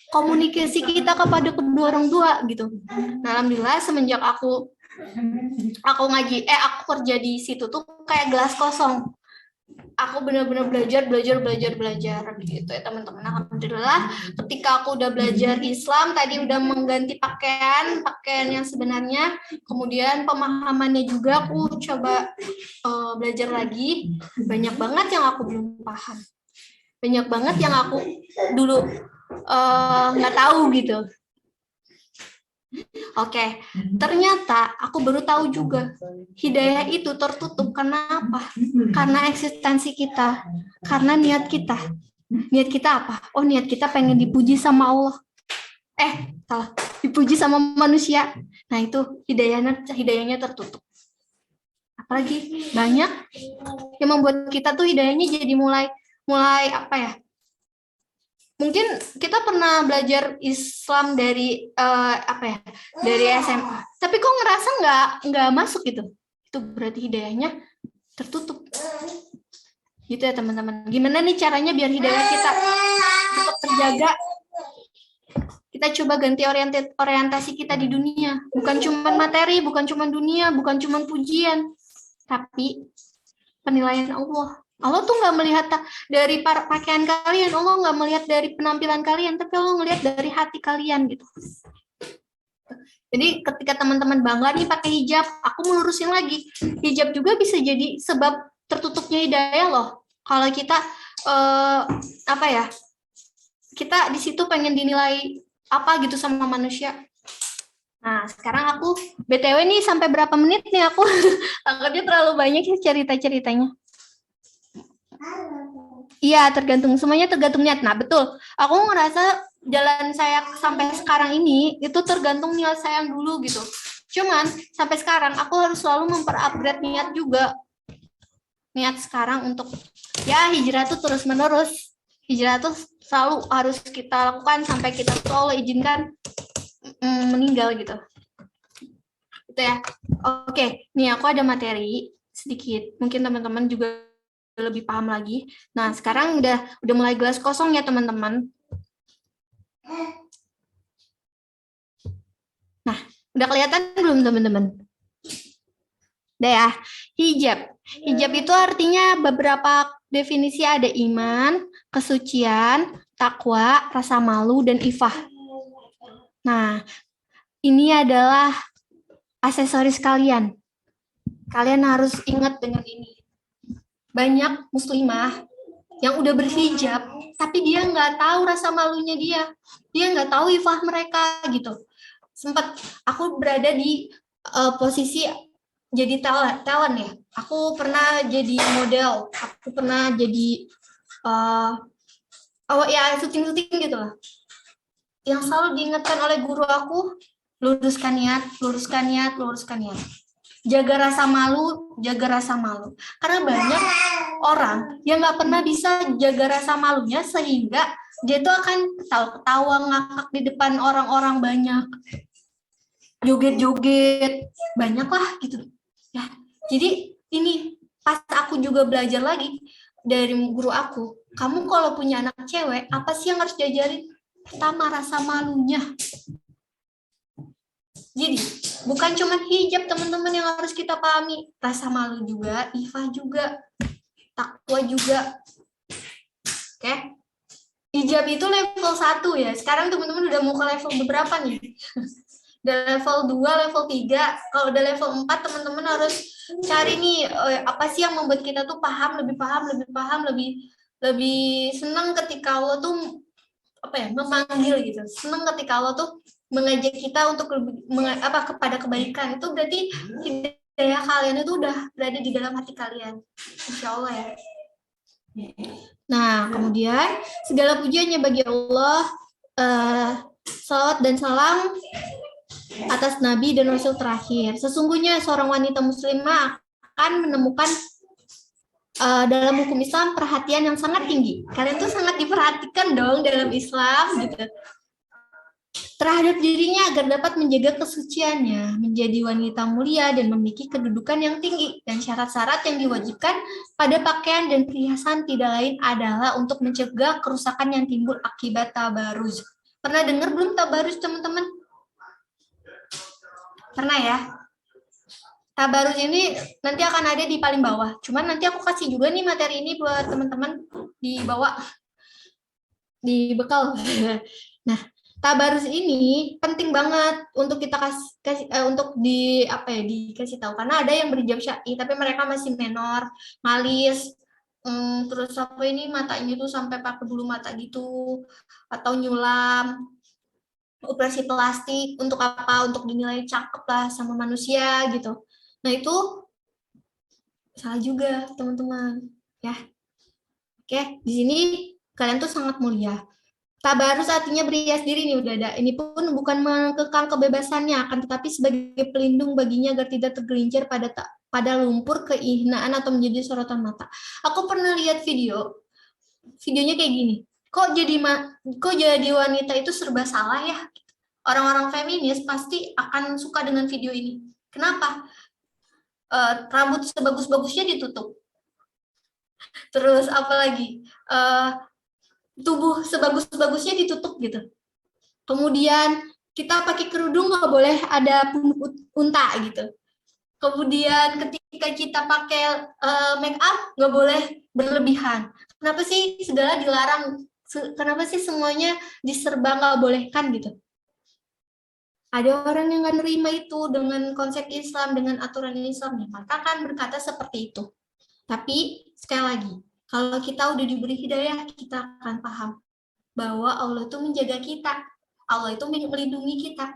Komunikasi kita kepada kedua orang tua gitu. Nah, alhamdulillah semenjak aku ngaji, aku kerja di situ tuh kayak gelas kosong. Aku benar-benar belajar gitu ya teman-teman. Alhamdulillah ketika aku udah belajar Islam, tadi udah mengganti pakaian yang sebenarnya, kemudian pemahamannya juga aku coba belajar lagi. Banyak banget yang aku belum paham, banyak banget yang aku dulu nggak tahu gitu. Oke, ternyata aku baru tahu juga hidayah itu tertutup karena apa? Karena eksistensi kita, karena niat kita. Niat kita apa? Oh, niat kita pengen dipuji sama Allah. Salah, dipuji sama manusia. Nah, itu hidayahnya tertutup. Apalagi banyak yang membuat kita tuh hidayahnya jadi mulai apa ya? Mungkin kita pernah belajar Islam dari dari SMA, tapi kok ngerasa nggak masuk gitu. Itu berarti hidayahnya tertutup. Gitu ya teman-teman. Gimana nih caranya biar hidayah kita tetap terjaga? Kita coba ganti orientasi kita di dunia. Bukan cuma materi, bukan cuma dunia, bukan cuma pujian, tapi penilaian Allah. Allah tuh nggak melihat dari pakaian kalian, Allah nggak melihat dari penampilan kalian, tapi Allah ngelihat dari hati kalian gitu. Jadi ketika teman-teman bangga nih pakai hijab, aku melurusin lagi, hijab juga bisa jadi sebab tertutupnya hidayah loh. Kalau kita kita di situ pengen dinilai apa gitu sama manusia. Nah, sekarang aku BTW nih sampai berapa menit nih aku? Takutnya terlalu banyak ya cerita-ceritanya. Iya, semuanya tergantung niat. Nah, betul. Aku ngerasa jalan saya sampai sekarang ini itu tergantung niat saya yang dulu gitu. Cuman sampai sekarang aku harus selalu memperupgrade niat juga. Niat sekarang untuk ya hijrah tuh terus-menerus. Hijrah tuh selalu harus kita lakukan sampai kita tuh Allah izinkan meninggal gitu. Gitu ya. Oke, nih aku ada materi sedikit. Mungkin teman-teman juga lebih paham lagi. Nah, sekarang udah mulai gelas kosong ya, teman-teman. Nah, udah kelihatan belum, teman-teman? Udah ya. Hijab. Hijab itu artinya beberapa definisi, ada iman, kesucian, takwa, rasa malu, dan ifah. Nah, ini adalah aksesoris kalian. Kalian harus ingat dengan ini. Banyak muslimah yang udah berhijab, tapi dia nggak tahu rasa malunya dia nggak tahu ifah mereka gitu. Sempat aku berada di posisi jadi talent ya. Aku pernah jadi model, aku pernah jadi syuting gitu lah. Yang selalu diingatkan oleh guru aku, luruskan niat. Jaga rasa malu. Karena banyak orang yang nggak pernah bisa jaga rasa malunya, sehingga dia tuh akan ketawa ngakak di depan orang-orang banyak. Joget-joget, banyak lah gitu. Ya, jadi ini pas aku juga belajar lagi dari guru aku, kamu kalau punya anak cewek, apa sih yang harus diajarin? Pertama, rasa malunya. Jadi, bukan cuma hijab teman-teman yang harus kita pahami, rasa malu juga, ifah juga, takwa juga. Oke? Hijab itu level 1 ya. Sekarang teman-teman udah mau ke level beberapa nih? Udah level 2, level 3. Kalau udah level 4, teman-teman harus cari nih apa sih yang membuat kita tuh lebih senang ketika Allah tuh memanggil gitu. Senang ketika Allah tuh mengajak kita untuk kepada kebaikan. Itu berarti hidayah kalian itu udah berada di dalam hati kalian. Insya Allah ya. Nah, kemudian segala pujiannya bagi Allah, salawat dan salam atas Nabi dan Rasul terakhir. Sesungguhnya seorang wanita muslimah akan menemukan dalam hukum Islam perhatian yang sangat tinggi. Kalian tuh sangat diperhatikan dong dalam Islam gitu. Terhadap dirinya agar dapat menjaga kesuciannya, menjadi wanita mulia dan memiliki kedudukan yang tinggi. Dan syarat-syarat yang diwajibkan pada pakaian dan perhiasan tidak lain adalah untuk mencegah kerusakan yang timbul akibat tabarruj. Pernah dengar belum tabarruj, teman-teman? Pernah ya? Tabarruj ini nanti akan ada di paling bawah. Cuman nanti aku kasih juga nih materi ini buat teman-teman di bawah, di bekal. Nah, tabarruj ini penting banget untuk kita dikasih tahu, karena ada yang berhijab syar'i tapi mereka masih menor, malis, terus apa ini matanya tuh sampai pakai bulu mata gitu, atau nyulam, operasi plastik untuk apa? Untuk dinilai cakep lah sama manusia gitu. Nah itu salah juga teman-teman ya. Oke, di sini kalian tuh sangat mulia. Tabarus artinya berhias diri nih udah ada. Ini pun bukan mengekang kebebasannya, akan tetapi sebagai pelindung baginya agar tidak tergelincir pada lumpur kehinaan atau menjadi sorotan mata. Aku pernah lihat videonya kayak gini. Kok jadi wanita itu serba salah ya? Orang-orang feminis pasti akan suka dengan video ini. Kenapa? Rambut sebagus-bagusnya ditutup. Terus apalagi? Tubuh sebagus-bagusnya ditutup gitu. Kemudian kita pakai kerudung nggak boleh ada punuk unta gitu. Kemudian ketika kita pakai make up nggak boleh berlebihan. Kenapa sih segala dilarang? Kenapa sih semuanya diserba nggak bolehkan gitu? Ada orang yang nggak nerima itu dengan konsep Islam, dengan aturan Islam, maka kan berkata seperti itu. Tapi sekali lagi, kalau kita udah diberi hidayah, kita akan paham bahwa Allah itu menjaga kita. Allah itu melindungi kita.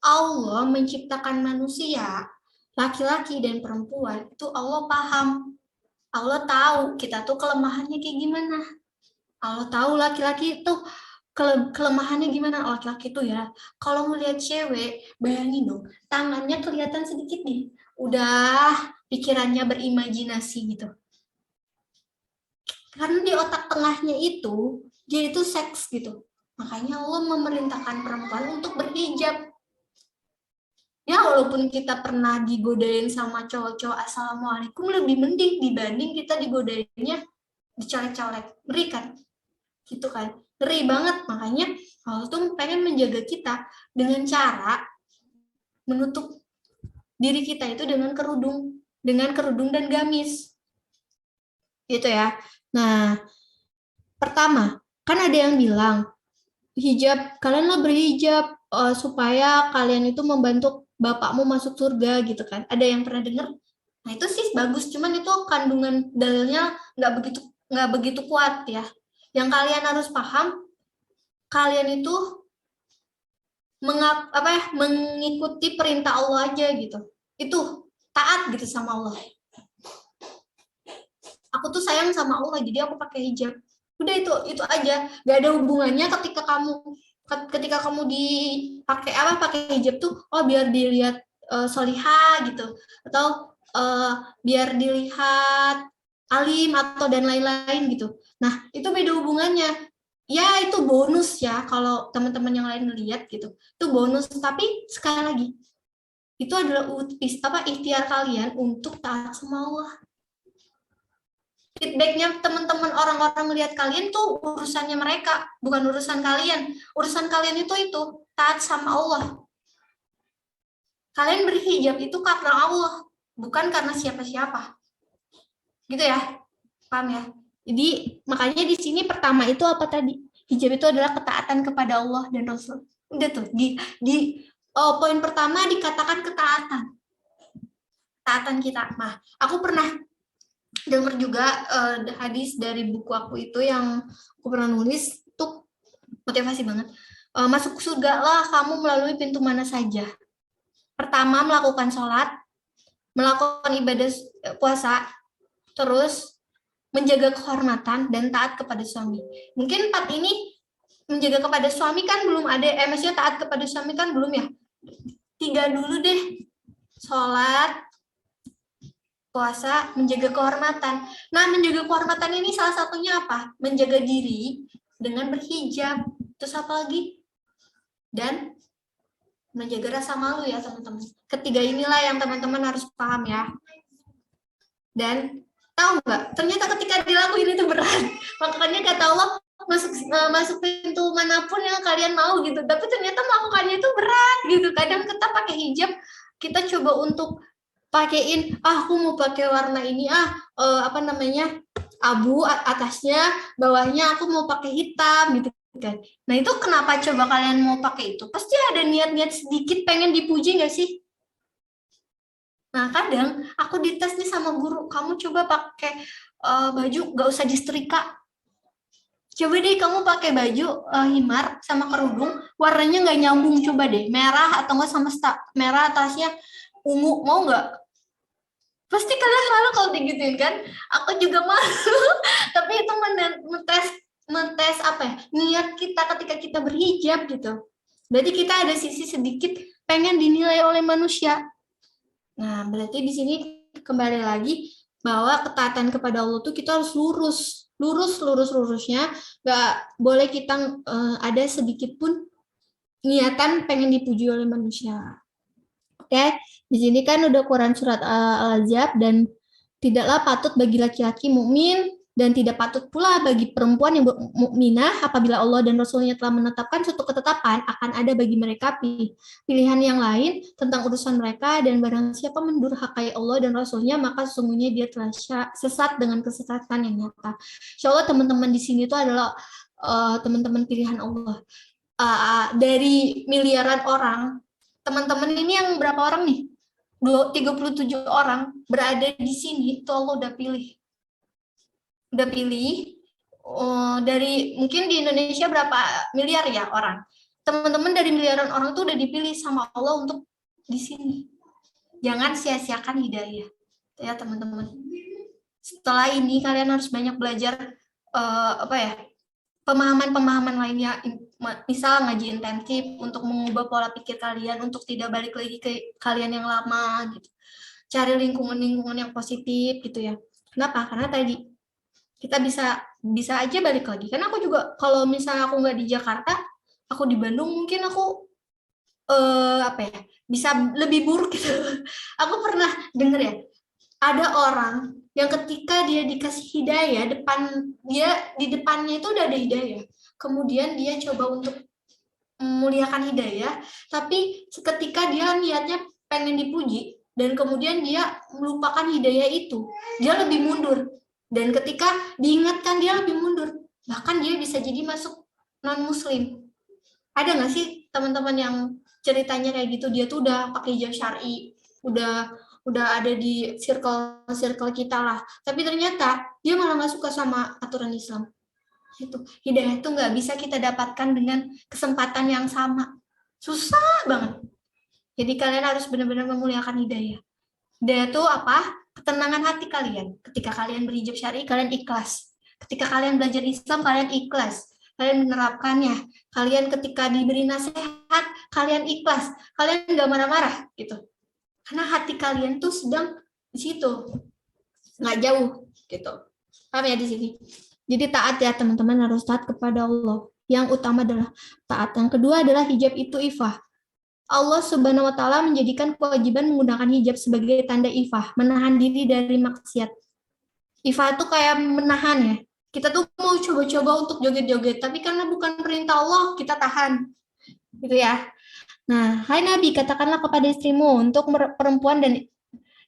Allah menciptakan manusia, laki-laki dan perempuan, itu Allah paham. Allah tahu kita tuh kelemahannya kayak gimana. Allah tahu laki-laki itu kelemahannya gimana. Laki-laki itu ya, kalau melihat cewek, bayangin dong, tangannya kelihatan sedikit nih. Udah pikirannya berimajinasi gitu. Karena di otak tengahnya itu, dia itu seks gitu. Makanya Allah memerintahkan perempuan untuk berhijab. Ya walaupun kita pernah digodain sama cowok-cowok assalamualaikum, lebih mending dibanding kita digodainnya dicolek-colek. Ngeri kan? Gitu kan? Ngeri banget. Makanya Allah tuh pengen menjaga kita dengan cara menutup diri kita itu dengan kerudung dan gamis. Gitu ya. Nah, pertama, kan ada yang bilang hijab, kalianlah berhijab supaya kalian itu membantu bapakmu masuk surga gitu kan. Ada yang pernah dengar? Nah, itu sih bagus, cuman itu kandungan dalilnya nggak begitu kuat ya. Yang kalian harus paham, kalian itu mengikuti perintah Allah aja gitu. Itu taat gitu sama Allah. Aku tuh sayang sama Allah, jadi aku pakai hijab. Udah itu aja. Gak ada hubungannya ketika kamu pakai hijab tuh, oh biar dilihat solihah gitu, atau biar dilihat alim atau dan lain-lain gitu. Nah itu beda hubungannya. Ya itu bonus ya kalau teman-teman yang lain ngeliat gitu. Itu bonus. Tapi sekali lagi itu adalah ikhtiar kalian untuk taat sama Allah. Feedbacknya teman-teman orang-orang melihat kalian tuh urusannya mereka, bukan urusan kalian. Urusan kalian itu taat sama Allah. Kalian berhijab itu karena Allah, bukan karena siapa-siapa. Gitu ya, paham ya? Jadi makanya di sini pertama itu apa tadi? Hijab itu adalah ketaatan kepada Allah dan Rasul. Udah tuh poin pertama dikatakan ketaatan kita. Nah, aku pernah dengar juga hadis dari buku aku itu yang aku pernah nulis, tuh motivasi banget. Masuk surga lah kamu melalui pintu mana saja. Pertama melakukan sholat, melakukan ibadah puasa, terus menjaga kehormatan dan taat kepada suami. Mungkin 4 ini menjaga kepada suami kan belum ada, maksudnya taat kepada suami kan belum ya. 3 dulu deh, sholat, puasa, menjaga kehormatan. Nah, menjaga kehormatan ini salah satunya apa? Menjaga diri dengan berhijab. Terus apa lagi? Dan menjaga rasa malu ya, teman-teman. Ketiga inilah yang teman-teman harus paham ya. Dan tahu nggak? Ternyata ketika dilakuin itu berat. Makanya kata Allah, masuk pintu manapun yang kalian mau gitu. Tapi ternyata melakukannya itu berat gitu. Kadang kita pakai hijab, kita coba untuk pakein, aku mau pakai warna ini, abu atasnya, bawahnya aku mau pakai hitam gitu kan. Nah itu kenapa coba kalian mau pakai itu? Pasti ada niat-niat sedikit pengen dipuji nggak sih? Nah, kadang aku dites nih sama guru, kamu coba pakai baju gak usah disetrika. Coba deh kamu pakai baju himar sama kerudung, warnanya nggak nyambung, coba deh merah atau nggak sama merah atasnya ungu, mau nggak? Pasti kalian malu kalau digituin kan? Aku juga malu, tapi itu mentes apa ya? Niat kita ketika kita berhijab gitu. Berarti kita ada sisi sedikit pengen dinilai oleh manusia. Nah, berarti di sini kembali lagi bahwa ketaatan kepada Allah tuh kita harus lurusnya, nggak boleh kita ada sedikit pun niatan pengen dipuji oleh manusia. Oke, di sini kan udah Quran surat Al-Ahzab, dan tidaklah patut bagi laki-laki mukmin dan tidak patut pula bagi perempuan yang mukminah apabila Allah dan Rasulnya telah menetapkan suatu ketetapan akan ada bagi mereka pilihan yang lain tentang urusan mereka, dan barang siapa mendurhakai Allah dan Rasulnya maka sesungguhnya dia telah sesat dengan kesesatan yang nyata. Insya Allah teman-teman di sini itu adalah teman-teman pilihan Allah. Dari miliaran orang, teman-teman ini yang berapa orang nih? 37 orang berada di sini, itu Allah udah pilih. Dari mungkin di Indonesia berapa miliar ya orang. Teman-teman dari miliaran orang tuh udah dipilih sama Allah untuk di sini. Jangan sia-siakan hidayah. Ya teman-teman. Setelah ini kalian harus banyak belajar pemahaman-pemahaman lainnya, misal ngaji intensif untuk mengubah pola pikir kalian untuk tidak balik lagi ke kalian yang lama gitu. Cari lingkungan-lingkungan yang positif gitu ya. Kenapa? Karena tadi kita bisa aja balik lagi. Karena aku juga kalau misalnya aku nggak di Jakarta, aku di Bandung, mungkin aku bisa lebih buruk gitu. Aku pernah denger ya, ada orang yang ketika dia dikasih hidayah, di depannya itu udah ada hidayah. Kemudian dia coba untuk memuliakan hidayah, tapi ketika dia niatnya pengen dipuji, dan kemudian dia melupakan hidayah itu, dia lebih mundur. Dan ketika diingatkan dia lebih mundur. Bahkan dia bisa jadi masuk non-muslim. Ada nggak sih teman-teman yang ceritanya kayak gitu, dia tuh udah pakai hijab syar'i, udah ada di circle kita lah, tapi ternyata dia malah nggak suka sama aturan Islam. Itu hidayah itu nggak bisa kita dapatkan dengan kesempatan yang sama, susah banget. Jadi kalian harus benar-benar memuliakan hidayah. Hidayah itu apa? Ketenangan hati kalian. Ketika kalian berhijab syar'i, kalian ikhlas. Ketika kalian belajar Islam, kalian ikhlas. Kalian menerapkannya. Kalian ketika diberi nasihat, kalian ikhlas. Kalian nggak marah-marah gitu. Karena hati kalian tuh sedang di situ, nggak jauh gitu. Paham ya di sini? Jadi taat ya teman-teman, harus taat kepada Allah. Yang utama adalah taat. Yang kedua adalah hijab itu ifah. Allah Subhanahu wa Ta'ala menjadikan kewajiban menggunakan hijab sebagai tanda ifah, menahan diri dari maksiat. Ifah itu kayak menahan ya. Kita tuh mau coba-coba untuk joget-joget, tapi karena bukan perintah Allah, kita tahan. Gitu ya. Nah, hai Nabi, katakanlah kepada istrimu, untuk perempuan dan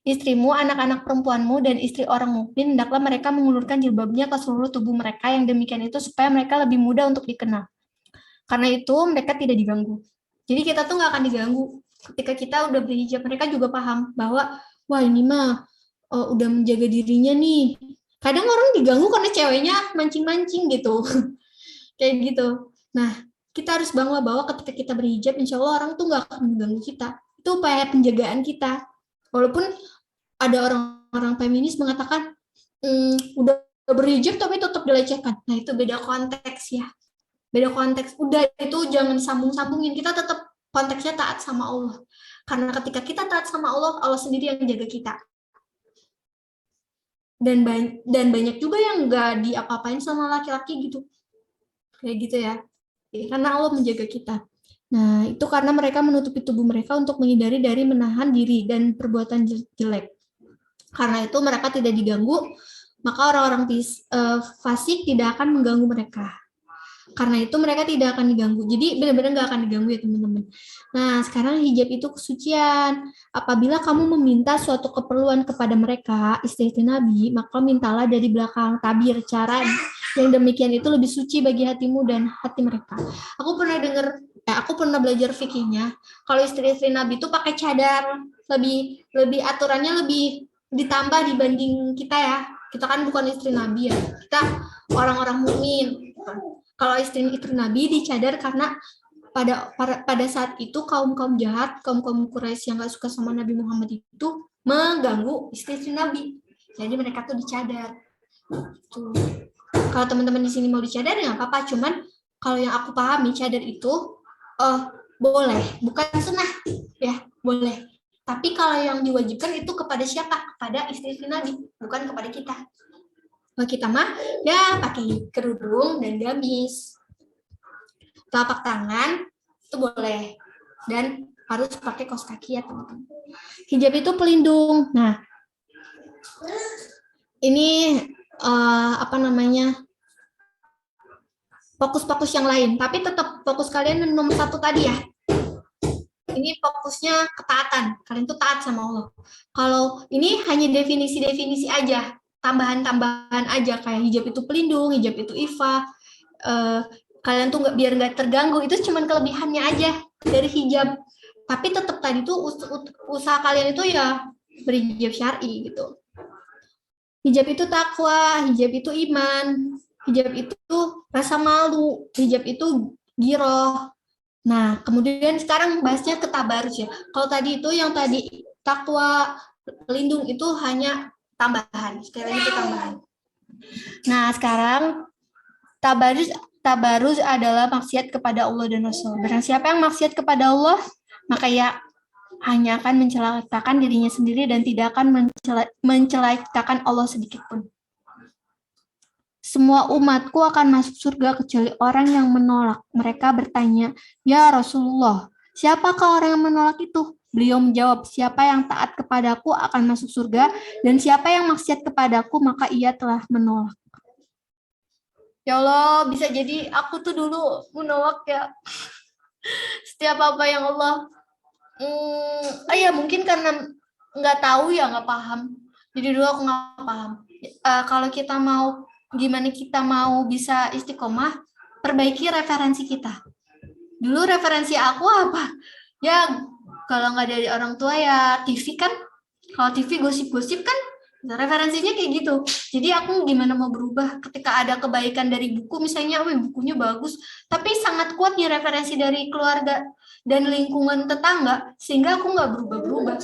istrimu, anak-anak perempuanmu, dan istri orang mukmin, hendaklah mereka mengulurkan jilbabnya ke seluruh tubuh mereka, yang demikian itu supaya mereka lebih mudah untuk dikenal. Karena itu mereka tidak diganggu. Jadi kita tuh nggak akan diganggu. Ketika kita udah berhijab, mereka juga paham bahwa, wah ini mah udah menjaga dirinya nih. Kadang orang diganggu karena ceweknya mancing-mancing gitu. Kayak gitu. Nah, kita harus bangga bahwa ketika kita berhijab, insya Allah orang tuh nggak akan mengganggu kita. Itu upaya penjagaan kita. Walaupun ada orang-orang feminis mengatakan, udah berhijab tapi tetap dilecehkan. Nah, itu beda konteks ya. Beda konteks, udah itu jangan sambung-sambungin, kita tetap konteksnya taat sama Allah. Karena ketika kita taat sama Allah, Allah sendiri yang jaga kita. Dan banyak juga yang nggak diapa-apain sama laki-laki gitu. Kayak gitu ya. Karena Allah menjaga kita. Nah, itu karena mereka menutupi tubuh mereka untuk menghindari dari menahan diri dan perbuatan jelek. Karena itu mereka tidak diganggu, maka orang-orang fasik tidak akan mengganggu mereka. Karena itu mereka tidak akan diganggu. Jadi benar-benar nggak akan diganggu ya teman-teman. Nah, sekarang hijab itu kesucian. Apabila kamu meminta suatu keperluan kepada mereka, istri-istri Nabi, maka mintalah dari belakang tabir. Cara yang demikian itu lebih suci bagi hatimu dan hati mereka. Aku pernah dengar aku pernah belajar fikihnya. Kalau istri-istri Nabi itu pakai cadar, lebih aturannya lebih ditambah dibanding kita ya. Kita kan bukan istri Nabi ya. Kita orang-orang mukmin. Kalau istri Nabi dicadar karena pada saat itu kaum jahat, kaum Quraisy yang gak suka sama Nabi Muhammad itu mengganggu istri Nabi. Jadi mereka tuh dicadar. Tuh. Kalau teman-teman di sini mau dicadar ya nggak apa-apa. Cuman kalau yang aku pahami cadar itu boleh, bukan sunnah ya, boleh. Tapi kalau yang diwajibkan itu kepada siapa? Kepada istri Nabi, bukan kepada kita. Kalau kita mah ya pakai kerudung dan gamis. Telapak tangan itu boleh dan harus pakai kaos kaki ya teman-teman. Hijab itu pelindung. Nah, ini fokus-fokus yang lain, tapi tetap fokus kalian nomor 1 tadi ya. Ini fokusnya ketaatan, kalian tuh taat sama Allah. Kalau ini hanya definisi-definisi aja, tambahan-tambahan aja kayak hijab itu pelindung, hijab itu iffah. Kalian tuh biar nggak terganggu, itu cuman kelebihannya aja dari hijab. Tapi tetap tadi tuh usaha kalian itu ya berhijab syar'i gitu. Hijab itu takwa, hijab itu iman, hijab itu rasa malu, hijab itu giroh. Nah, kemudian sekarang bahasnya ke tabarus ya. Kalau tadi itu yang tadi takwa, pelindung itu hanya tambahan. Sekali lagi itu tambahan. Nah, sekarang tabarus adalah maksiat kepada Allah dan Rasul. Barang siapa yang maksiat kepada Allah, maka ia hanya akan mencelakakan dirinya sendiri dan tidak akan mencelakakan Allah sedikit pun. Semua umatku akan masuk surga kecuali orang yang menolak. Mereka bertanya, "Ya Rasulullah, siapakah orang yang menolak itu?" Beliau menjawab, "Siapa yang taat kepadaku akan masuk surga, dan siapa yang maksiat kepadaku maka ia telah menolak." Ya Allah, bisa jadi aku tuh dulu menolak ya. Setiap apa yang Allah, ya mungkin karena nggak tahu ya, nggak paham. Jadi dulu aku nggak paham. Kalau kita mau, gimana kita mau bisa istiqomah, perbaiki referensi kita. Dulu referensi aku apa? Ya, kalau nggak dari orang tua ya TV kan. Kalau TV gosip-gosip kan, referensinya kayak gitu. Jadi aku gimana mau berubah ketika ada kebaikan dari buku, misalnya, bukunya bagus, tapi sangat kuat nih referensi dari keluarga dan lingkungan tetangga, sehingga aku nggak berubah-berubah.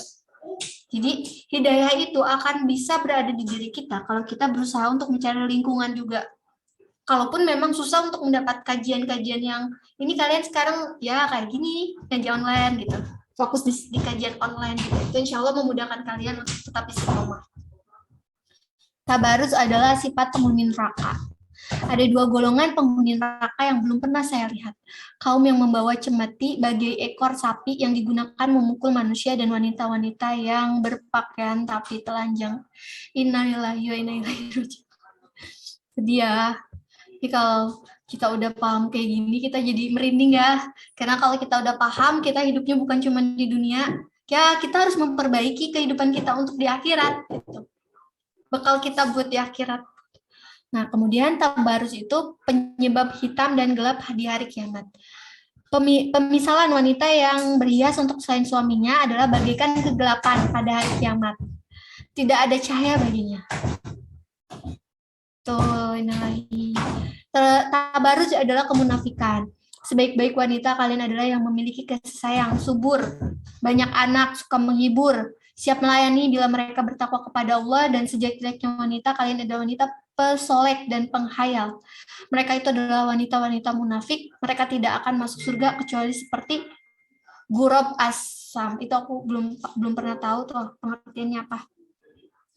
Jadi hidayah itu akan bisa berada di diri kita kalau kita berusaha untuk mencari lingkungan juga. Kalaupun memang susah untuk mendapat kajian-kajian yang ini kalian sekarang ya kayak gini, kajian online gitu. Fokus di kajian online gitu. Itu insya Allah memudahkan kalian untuk tetap istiqomah. Tabarus adalah sifat penghuni neraka. Ada 2 golongan penghuni neraka yang belum pernah saya lihat. Kaum yang membawa cemeti bagai ekor sapi yang digunakan memukul manusia dan wanita-wanita yang berpakaian tapi telanjang. Innalillahi wa inna ilaihi raji'un. Sedih ya. Jadi kalau kita udah paham kayak gini, kita jadi merinding ya. Karena kalau kita udah paham, kita hidupnya bukan cuma di dunia, ya kita harus memperbaiki kehidupan kita untuk di akhirat. Gitu. Bekal kita buat di akhirat. Nah, kemudian tabarus itu penyebab hitam dan gelap di hari kiamat. Pemisalan wanita yang berhias untuk selain suaminya adalah bagaikan kegelapan pada hari kiamat. Tidak ada cahaya baginya. Tabarus adalah kemunafikan. Sebaik-baik wanita kalian adalah yang memiliki kasih sayang, subur, banyak anak, suka menghibur, siap melayani bila mereka bertakwa kepada Allah, dan sejelek-jeleknya wanita kalian adalah wanita pesolek dan penghayal. Mereka itu adalah wanita-wanita munafik. Mereka tidak akan masuk surga kecuali seperti gurab asam. Itu aku belum pernah tahu tuh pengertiannya apa.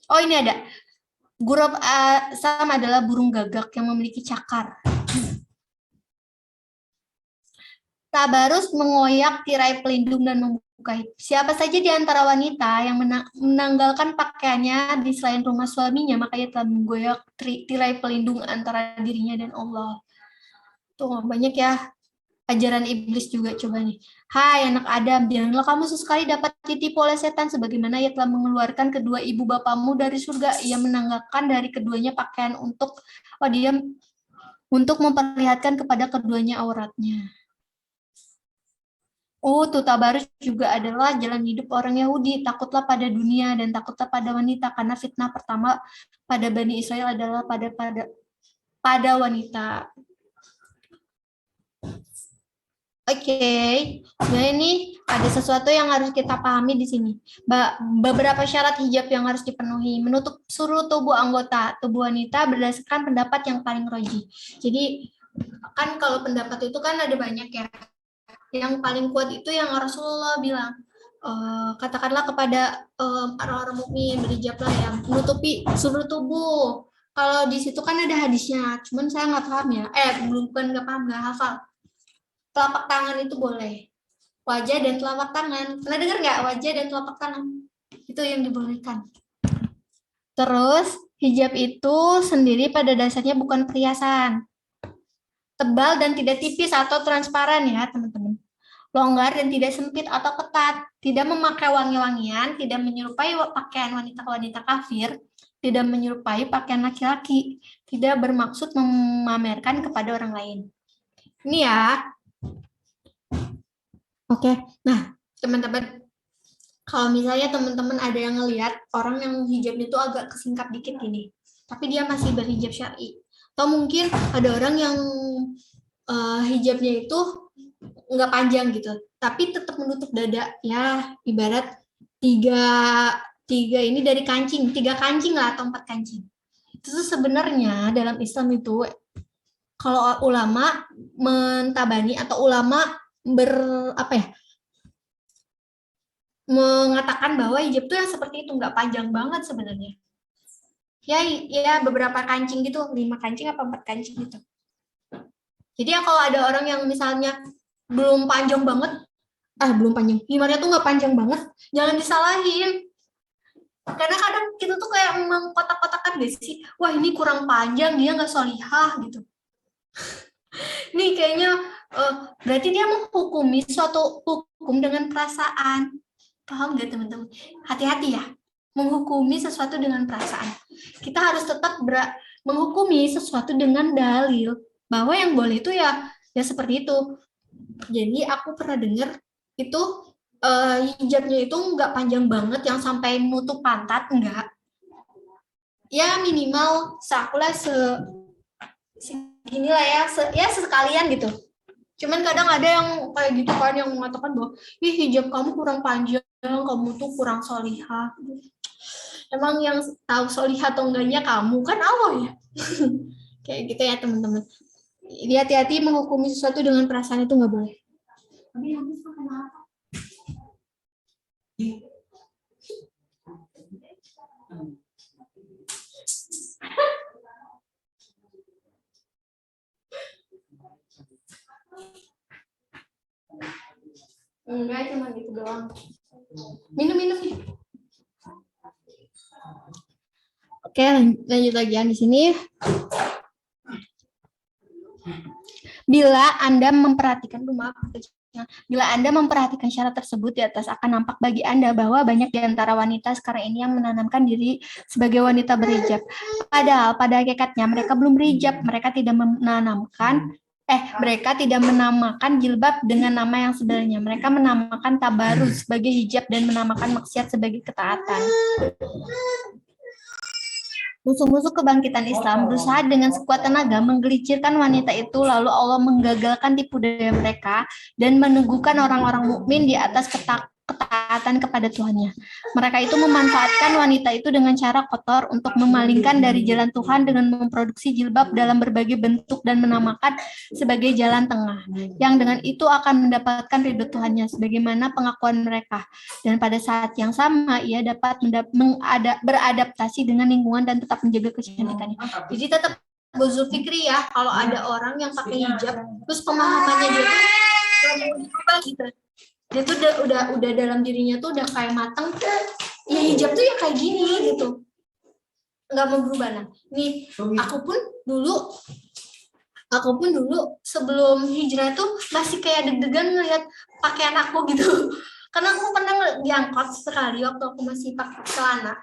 Oh, ini ada. Gurab asam adalah burung gagak yang memiliki cakar. Tabarus mengoyak tirai pelindung dan membuka hidung. Siapa saja di antara wanita yang menanggalkan pakaiannya di selain rumah suaminya, maka ia telah menggoyak tirai pelindung antara dirinya dan Allah. Tuh, banyak ya ajaran iblis juga. Coba nih. Hai anak Adam, janganlah kamu sesekali dapat ditipu oleh setan, sebagaimana ia telah mengeluarkan kedua ibu bapamu dari surga. Ia menanggalkan dari keduanya pakaian untuk memperlihatkan kepada keduanya auratnya. Tabarus juga adalah jalan hidup orang Yahudi. Takutlah pada dunia dan takutlah pada wanita, karena fitnah pertama pada Bani Israel adalah pada wanita. Oke, nah ini ada sesuatu yang harus kita pahami di sini. Beberapa syarat hijab yang harus dipenuhi: menutup seluruh tubuh anggota tubuh wanita berdasarkan pendapat yang paling roji. Jadi kan kalau pendapat itu kan ada banyak ya. Yang paling kuat itu yang Rasulullah bilang, katakanlah kepada orang-orang mukmin, berhijablah yang menutupi seluruh tubuh. Kalau di situ kan ada hadisnya, cuman saya nggak paham ya. Bukan nggak paham, nggak hafal. Telapak tangan itu boleh. Wajah dan telapak tangan. Pernah dengar nggak wajah dan telapak tangan? Itu yang dibolehkan. Terus hijab itu sendiri pada dasarnya bukan perhiasan. Tebal dan tidak tipis atau transparan ya teman-teman. Longgar dan tidak sempit atau ketat. Tidak memakai wangi-wangian, tidak menyerupai pakaian wanita-wanita kafir, tidak menyerupai pakaian laki-laki, tidak bermaksud memamerkan kepada orang lain. Ini ya. Oke, nah teman-teman, kalau misalnya teman-teman ada yang ngelihat orang yang hijabnya itu agak kesingkap dikit gini, tapi dia masih berhijab syar'i, atau mungkin ada orang yang hijabnya itu nggak panjang gitu, tapi tetap menutup dada, ya ibarat tiga ini dari kancing, 3 kancing lah atau 4 kancing. Itu tuh sebenarnya dalam Islam itu, kalau ulama mentabani atau ulama mengatakan bahwa hijab itu yang seperti itu, nggak panjang banget sebenarnya. Ya beberapa kancing gitu, 5 kancing apa 4 kancing gitu. Jadi ya kalau ada orang yang misalnya belum panjang banget, himarnya tuh nggak panjang banget, jangan disalahin. Karena kadang kita tuh kayak mengkotak-kotakan gak sih, wah ini kurang panjang, dia nggak sholihah gitu. Nih kayaknya berarti dia menghukumi suatu hukum dengan perasaan. Paham nggak teman-teman? Hati-hati ya, menghukumi sesuatu dengan perasaan. Kita harus tetap menghukumi sesuatu dengan dalil, bahwa yang boleh itu ya seperti itu. Jadi aku pernah dengar itu hijabnya itu nggak panjang banget yang sampai menutup pantat, enggak. Ya minimal seakulah segini lah ya, sekalian gitu. Cuman kadang ada yang kayak gitu kan, yang mengatakan bahwa hijab kamu kurang panjang, kamu tuh kurang sholihah. Emang yang tahu sholihah atau enggaknya kamu, kan Allah ya. Kayak gitu ya teman-teman. Hati-hati menghukumi sesuatu dengan perasaan itu nggak boleh. Tapi habis makan apa? Enggak, cuma gitu doang. Minum nih. Oke, lanjut lagi yang di sini. Bila Anda memperhatikan syarat tersebut di atas, akan nampak bagi Anda bahwa banyak di antara wanita sekarang ini yang menanamkan diri sebagai wanita berhijab. Padahal pada hakikatnya mereka belum berhijab, mereka tidak menamakan jilbab dengan nama yang sebenarnya. Mereka menamakan tabarus sebagai hijab dan menamakan maksiat sebagai ketaatan. Musuh-musuh kebangkitan Islam berusaha dengan sekuat tenaga menggelincirkan wanita itu, lalu Allah menggagalkan tipu daya mereka dan meneguhkan orang-orang mukmin di atas ketaatan kepada Tuhannya. Mereka itu memanfaatkan wanita itu dengan cara kotor untuk memalingkan dari jalan Tuhan dengan memproduksi jilbab dalam berbagai bentuk dan menamakan sebagai jalan tengah, yang dengan itu akan mendapatkan ridho Tuhannya sebagaimana pengakuan mereka. Dan pada saat yang sama ia dapat beradaptasi dengan lingkungan dan tetap menjaga kecantikannya. Jadi tetap berpikir ya, kalau ada orang yang pakai hijab terus pemahamannya dia berubah gitu. Dia tuh udah dalam dirinya tuh udah kayak matang, ya hijab tuh ya kayak gini gitu, nggak mau berubah. Nah nih aku pun dulu sebelum hijrah tuh masih kayak deg-degan ngeliat pakaian aku gitu, karena aku pernah diangkot sekali waktu aku masih pakai celana,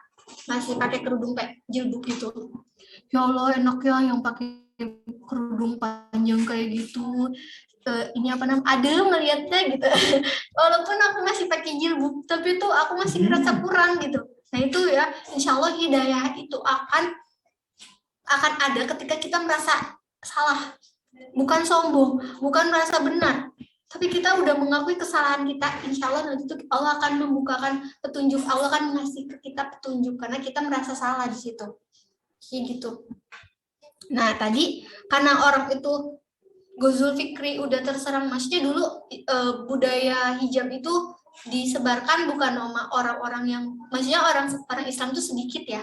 masih pakai kerudung jilbab gitu. Ya Allah, enak ya yang pakai kerudung panjang kayak gitu. ini apa namanya, adil ngelihatnya gitu. Walaupun aku masih pakai jilbab, tapi tuh aku masih ngerasa kurang gitu. Nah itu ya, insya Allah hidayah itu akan ada ketika kita merasa salah, bukan sombong, bukan merasa benar, tapi kita udah mengakui kesalahan kita. Insya Allah nanti tuh Allah akan membukakan petunjuk, Allah akan ngasih ke kita petunjuk karena kita merasa salah di situ, kayak gitu. Nah tadi karena orang itu Ghazul Fikri udah terserang, maksudnya dulu budaya hijab itu disebarkan bukan sama orang-orang yang, maksudnya orang Islam itu sedikit ya,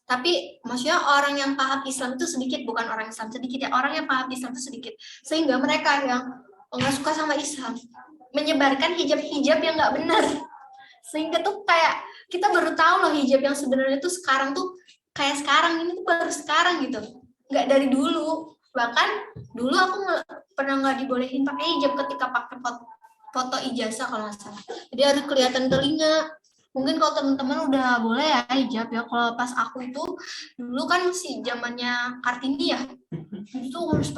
tapi maksudnya orang yang paham Islam itu sedikit, bukan orang Islam sedikit ya, orang yang paham Islam itu sedikit, sehingga mereka yang nggak suka sama Islam menyebarkan hijab-hijab yang nggak benar, sehingga tuh kayak kita baru tahu loh hijab yang sebenarnya tuh sekarang tuh kayak sekarang ini tuh baru sekarang gitu, nggak dari dulu. Bahkan dulu aku pernah nggak dibolehin pakai hijab ketika pakai foto ijazah kalau nggak salah, jadi harus kelihatan telinga. Mungkin kalau teman-teman udah boleh ya hijab ya. Kalau pas aku itu dulu kan masih zamannya Kartini ya, itu harus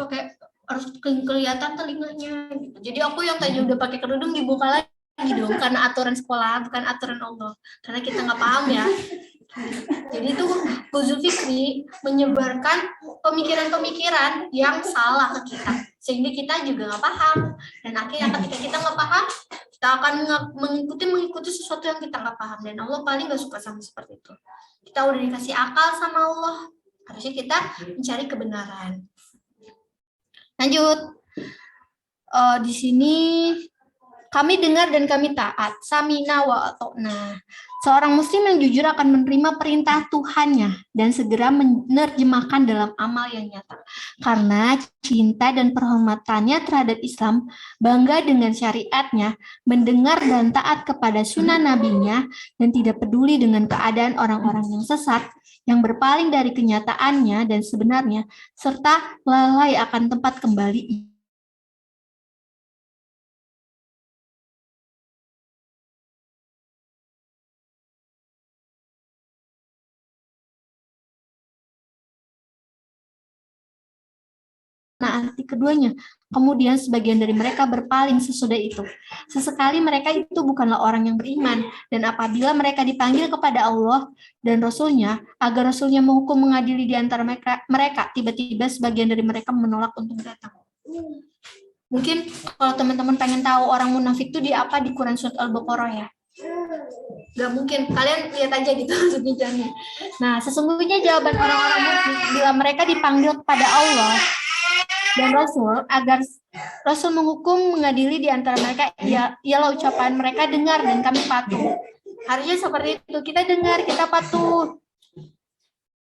kelihatan telinganya gitu. Jadi aku yang tadi udah pakai kerudung dibuka lagi dong, karena aturan sekolah bukan aturan Allah, karena kita nggak paham ya. Jadi itu Ghazul Fikri menyebarkan pemikiran-pemikiran yang salah ke kita, sehingga kita juga nggak paham. Dan akhirnya ketika kita nggak paham, kita akan mengikuti sesuatu yang kita nggak paham. Dan Allah paling nggak suka sama seperti itu. Kita udah dikasih akal sama Allah, harusnya kita mencari kebenaran. Lanjut. Di sini kami dengar dan kami taat, samina wa atokna. Seorang muslim yang jujur akan menerima perintah Tuhannya dan segera menerjemahkan dalam amal yang nyata. Karena cinta dan penghormatannya terhadap Islam, bangga dengan syariatnya, mendengar dan taat kepada sunnah nabinya, dan tidak peduli dengan keadaan orang-orang yang sesat, yang berpaling dari kenyataannya dan sebenarnya, serta lalai akan tempat kembali. Nah, arti keduanya, kemudian sebagian dari mereka berpaling sesudah itu. Sesekali mereka itu bukanlah orang yang beriman, dan apabila mereka dipanggil kepada Allah dan Rasul-Nya, agar Rasul-Nya menghukum mengadili di antara mereka, tiba-tiba sebagian dari mereka menolak untuk datang. Mungkin kalau teman-teman pengen tahu orang munafik itu di apa di Quran Surat Al-Baqarah ya? Gak mungkin, kalian lihat aja gitu maksudnya. Nah, sesungguhnya jawaban orang-orang munafik bila mereka dipanggil kepada Allah dan Rasul, agar Rasul menghukum mengadili di antara mereka, ialah ucapan mereka dengar dan kami patuh. Harusnya seperti itu, kita dengar, kita patuh.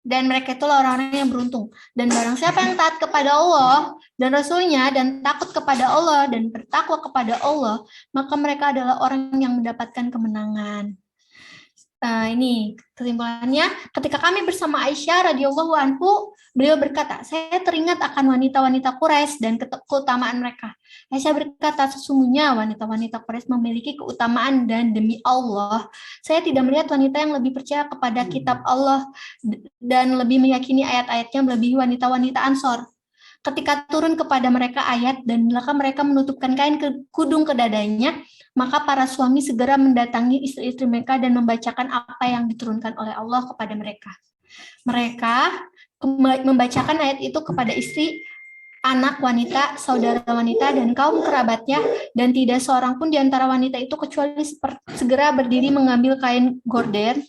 Dan mereka itulah orang-orang yang beruntung. Dan barang siapa yang taat kepada Allah dan Rasul-Nya dan takut kepada Allah dan bertakwa kepada Allah, maka mereka adalah orang yang mendapatkan kemenangan. Ini kesimpulannya, ketika kami bersama Aisyah radhiyallahu anhu, beliau berkata, saya teringat akan wanita-wanita Quraisy dan keutamaan mereka. Aisyah berkata, sesungguhnya wanita-wanita Quraisy memiliki keutamaan dan demi Allah, saya tidak melihat wanita yang lebih percaya kepada kitab Allah dan lebih meyakini ayat-ayatnya melebihi wanita-wanita Ansor. Ketika turun kepada mereka ayat dan mereka menutupkan kain kudung ke dadanya, maka para suami segera mendatangi istri-istri mereka dan membacakan apa yang diturunkan oleh Allah kepada mereka. Mereka membacakan ayat itu kepada istri, anak wanita, saudara wanita, dan kaum kerabatnya, dan tidak seorang pun di antara wanita itu kecuali segera berdiri mengambil kain gorden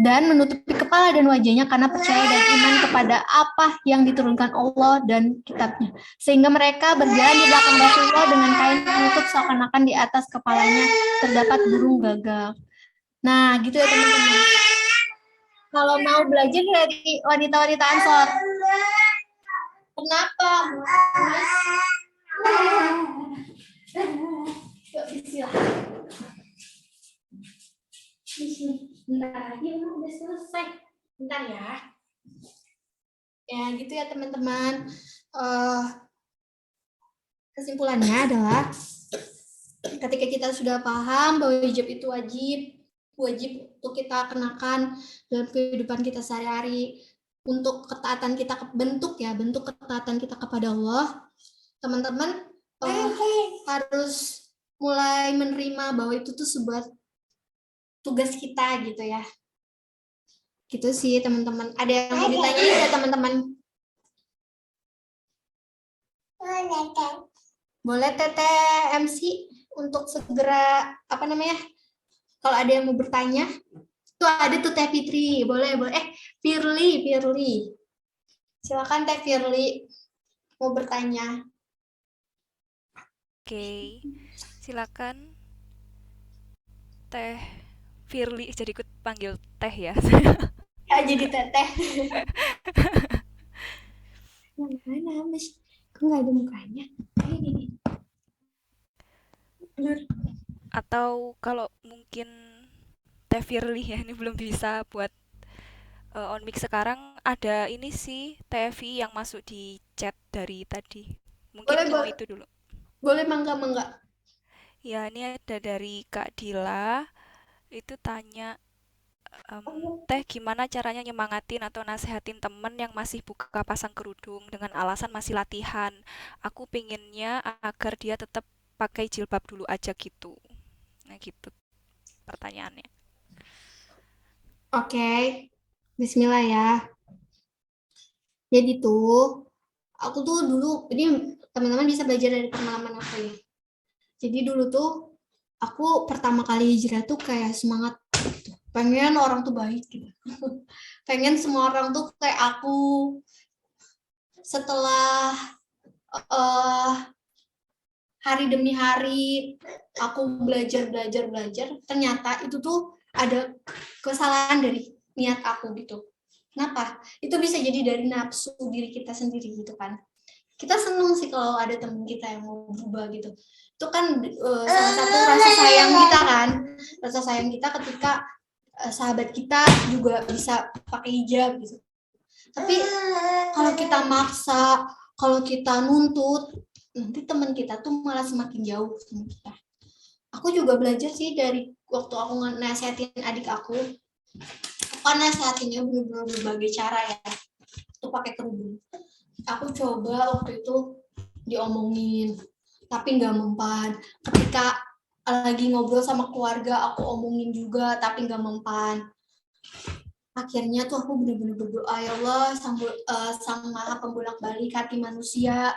dan menutupi kepala dan wajahnya karena percaya dan iman kepada apa yang diturunkan Allah dan kitabnya. Sehingga mereka berjalan di belakang Rasulullah dengan kain penutup seakan-akan di atas kepalanya terdapat burung gagak. Nah, gitu ya teman-teman. Kalau mau belajar dari wanita-wanita Ansor. Kenapa? Yuk, bismillah. Bentar lagi udah selesai. Bentar ya. Ya gitu ya teman-teman. Kesimpulannya adalah ketika kita sudah paham bahwa hijab itu wajib untuk kita kenakan dalam kehidupan kita sehari-hari, untuk ketaatan kita bentuk ketaatan kita kepada Allah, teman-teman harus mulai menerima bahwa itu tuh sebuah tugas kita gitu ya. Gitu sih teman-teman. Ada yang mau ditanyain ya teman-teman? Boleh Teteh MC untuk segera kalau ada yang mau bertanya, tuh ada tuh Teh Fitri, boleh. Firly. Silakan Teh Firly mau bertanya. Oke, silakan Teh Firly, jadi ikut panggil Teh ya. Ya jadi Teteh. Yang mana Mas? Kok nggak ada mukanya? Ini. Atau kalau mungkin Teh Firly ya, ini belum bisa buat on mic sekarang, ada ini sih TFI yang masuk di chat dari tadi. Mungkin mau itu dulu. Boleh mangga. Ya, ini ada dari Kak Dila. Itu tanya, Teh gimana caranya nyemangatin atau nasehatin temen yang masih buka pasang kerudung dengan alasan masih latihan. Aku pinginnya agar dia tetap pakai jilbab dulu aja gitu. Nah gitu pertanyaannya. Oke. Bismillah ya. Jadi tuh, aku tuh dulu, ini teman-teman bisa belajar dari pengalaman aku ya. Jadi dulu tuh, aku pertama kali hijrah tuh kayak semangat gitu. Pengen orang tuh baik gitu. Pengen semua orang tuh kayak aku. Setelah hari demi hari aku belajar, ternyata itu tuh ada kesalahan dari niat aku gitu. Kenapa? Itu bisa jadi dari nafsu diri kita sendiri gitu kan. Kita seneng sih kalau ada teman kita yang mau berubah gitu. Itu kan salah satu rasa sayang kita kan. Rasa sayang kita ketika sahabat kita juga bisa pakai hijab gitu. Tapi kalau kita maksa, kalau kita nuntut, nanti teman kita tuh malah semakin jauh sama kita. Aku juga belajar sih dari waktu aku nasihatin adik aku. Kan nasihatinnya bener-bener berbagai cara ya. Itu pakai kerudung. Aku coba waktu itu diomongin, tapi nggak mempan. Ketika lagi ngobrol sama keluarga, aku omongin juga, tapi nggak mempan. Akhirnya tuh aku bener-bener berdoa, ya Allah, Sang Maha Pembolak-balik hati manusia.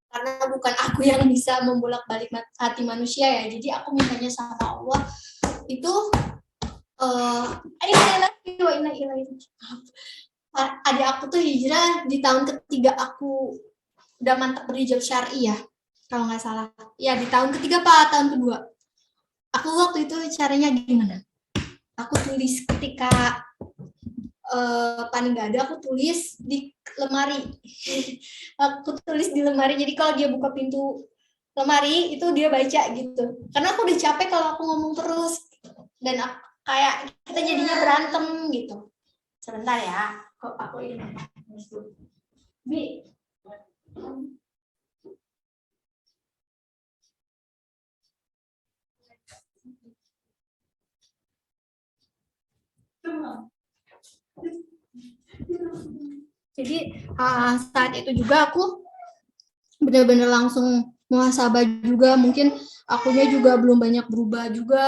Karena bukan aku yang bisa membolak-balik hati manusia ya. Jadi aku mintanya sama Allah itu adik aku tuh hijrah di tahun ketiga aku udah mantap berhijab syar'i ya, kalau nggak salah. Ya di tahun ketiga apa tahun kedua. Aku waktu itu caranya gimana? Aku tulis ketika paling nggak ada, aku tulis di lemari. Aku tulis di lemari, jadi kalau dia buka pintu lemari itu dia baca gitu. Karena aku udah capek kalau aku ngomong terus dan kayak kita jadinya berantem gitu. Sebentar ya, kok aku ini Bi. Jadi saat itu juga aku benar-benar langsung muhasabah juga, mungkin akunya juga belum banyak berubah juga.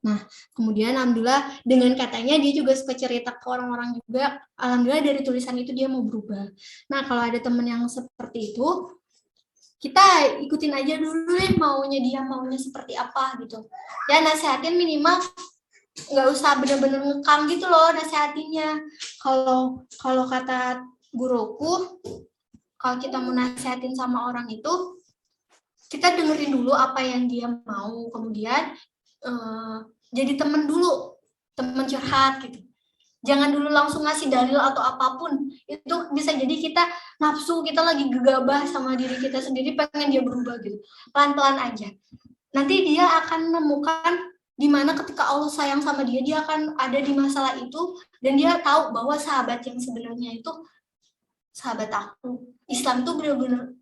Nah, kemudian alhamdulillah dengan katanya dia juga suka cerita ke orang-orang juga, alhamdulillah dari tulisan itu dia mau berubah. Nah, kalau ada teman yang seperti itu, kita ikutin aja dulu deh maunya dia, maunya seperti apa gitu. Ya nasihatin minimal nggak usah bener-bener ngekang gitu loh nasihatinnya. Kalau kata guruku, kalau kita mau nasihatin sama orang itu, kita dengerin dulu apa yang dia mau, kemudian jadi temen dulu, temen curhat gitu. Jangan dulu langsung ngasih dalil atau apapun. Itu bisa jadi kita nafsu, kita lagi gegabah sama diri kita sendiri, pengen dia berubah gitu. Pelan-pelan aja. Nanti dia akan menemukan di mana ketika Allah sayang sama dia, dia akan ada di masalah itu, dan dia tahu bahwa sahabat yang sebenarnya itu sahabat aku. Islam itu benar-benar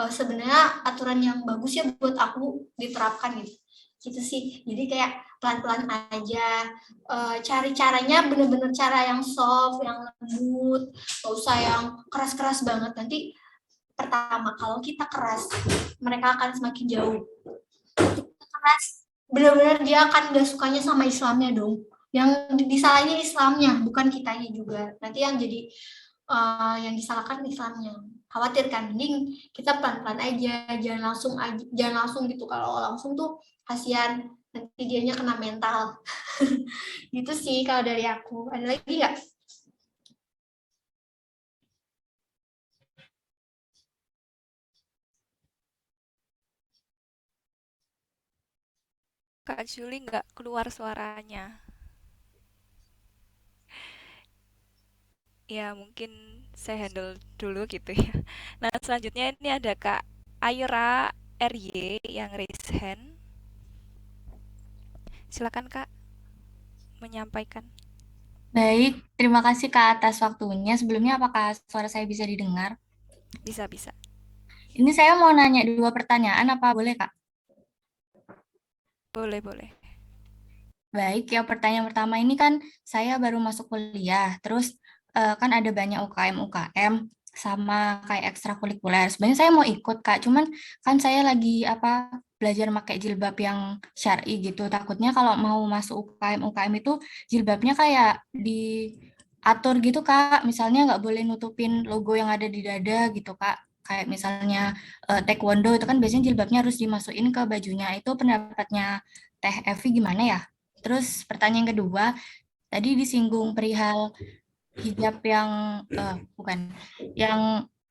sebenarnya aturan yang bagus ya buat aku diterapkan gitu. Gitu sih. Jadi kayak pelan-pelan aja. Cari caranya bener-bener cara yang soft, yang lembut, gak usah yang keras-keras banget. Nanti pertama kalau kita keras, mereka akan semakin jauh. Kita keras, bener-bener dia akan gak sukanya sama Islamnya dong. Yang disalahin Islamnya, bukan kitanya juga. Nanti yang jadi yang disalahkan Islamnya. Khawatir kan, mending kita pelan-pelan aja, jangan langsung gitu. Kalau langsung tuh kasihan, nanti dianya kena mental. Gitu sih kalau dari aku. Ada lagi nggak? Kak Juli nggak keluar suaranya. Ya, mungkin saya handle dulu gitu ya. Nah, selanjutnya ini ada Kak Aira RY yang raise hand. Silakan Kak menyampaikan. Baik, terima kasih Kak atas waktunya. Sebelumnya apakah suara saya bisa didengar? Bisa. Ini saya mau nanya 2 pertanyaan, apa boleh Kak? Boleh. Baik, yang pertanyaan pertama ini kan saya baru masuk kuliah, terus kan ada banyak UKM sama kayak ekstrakurikuler. Sebenarnya saya mau ikut Kak, cuman kan saya lagi belajar pakai jilbab yang syar'i gitu. Takutnya kalau mau masuk UKM itu jilbabnya kayak diatur gitu Kak. Misalnya nggak boleh nutupin logo yang ada di dada gitu Kak. Kayak misalnya taekwondo itu kan biasanya jilbabnya harus dimasukin ke bajunya. Itu pendapatnya Teh Evi gimana ya? Terus pertanyaan kedua, tadi disinggung perihal hijab yang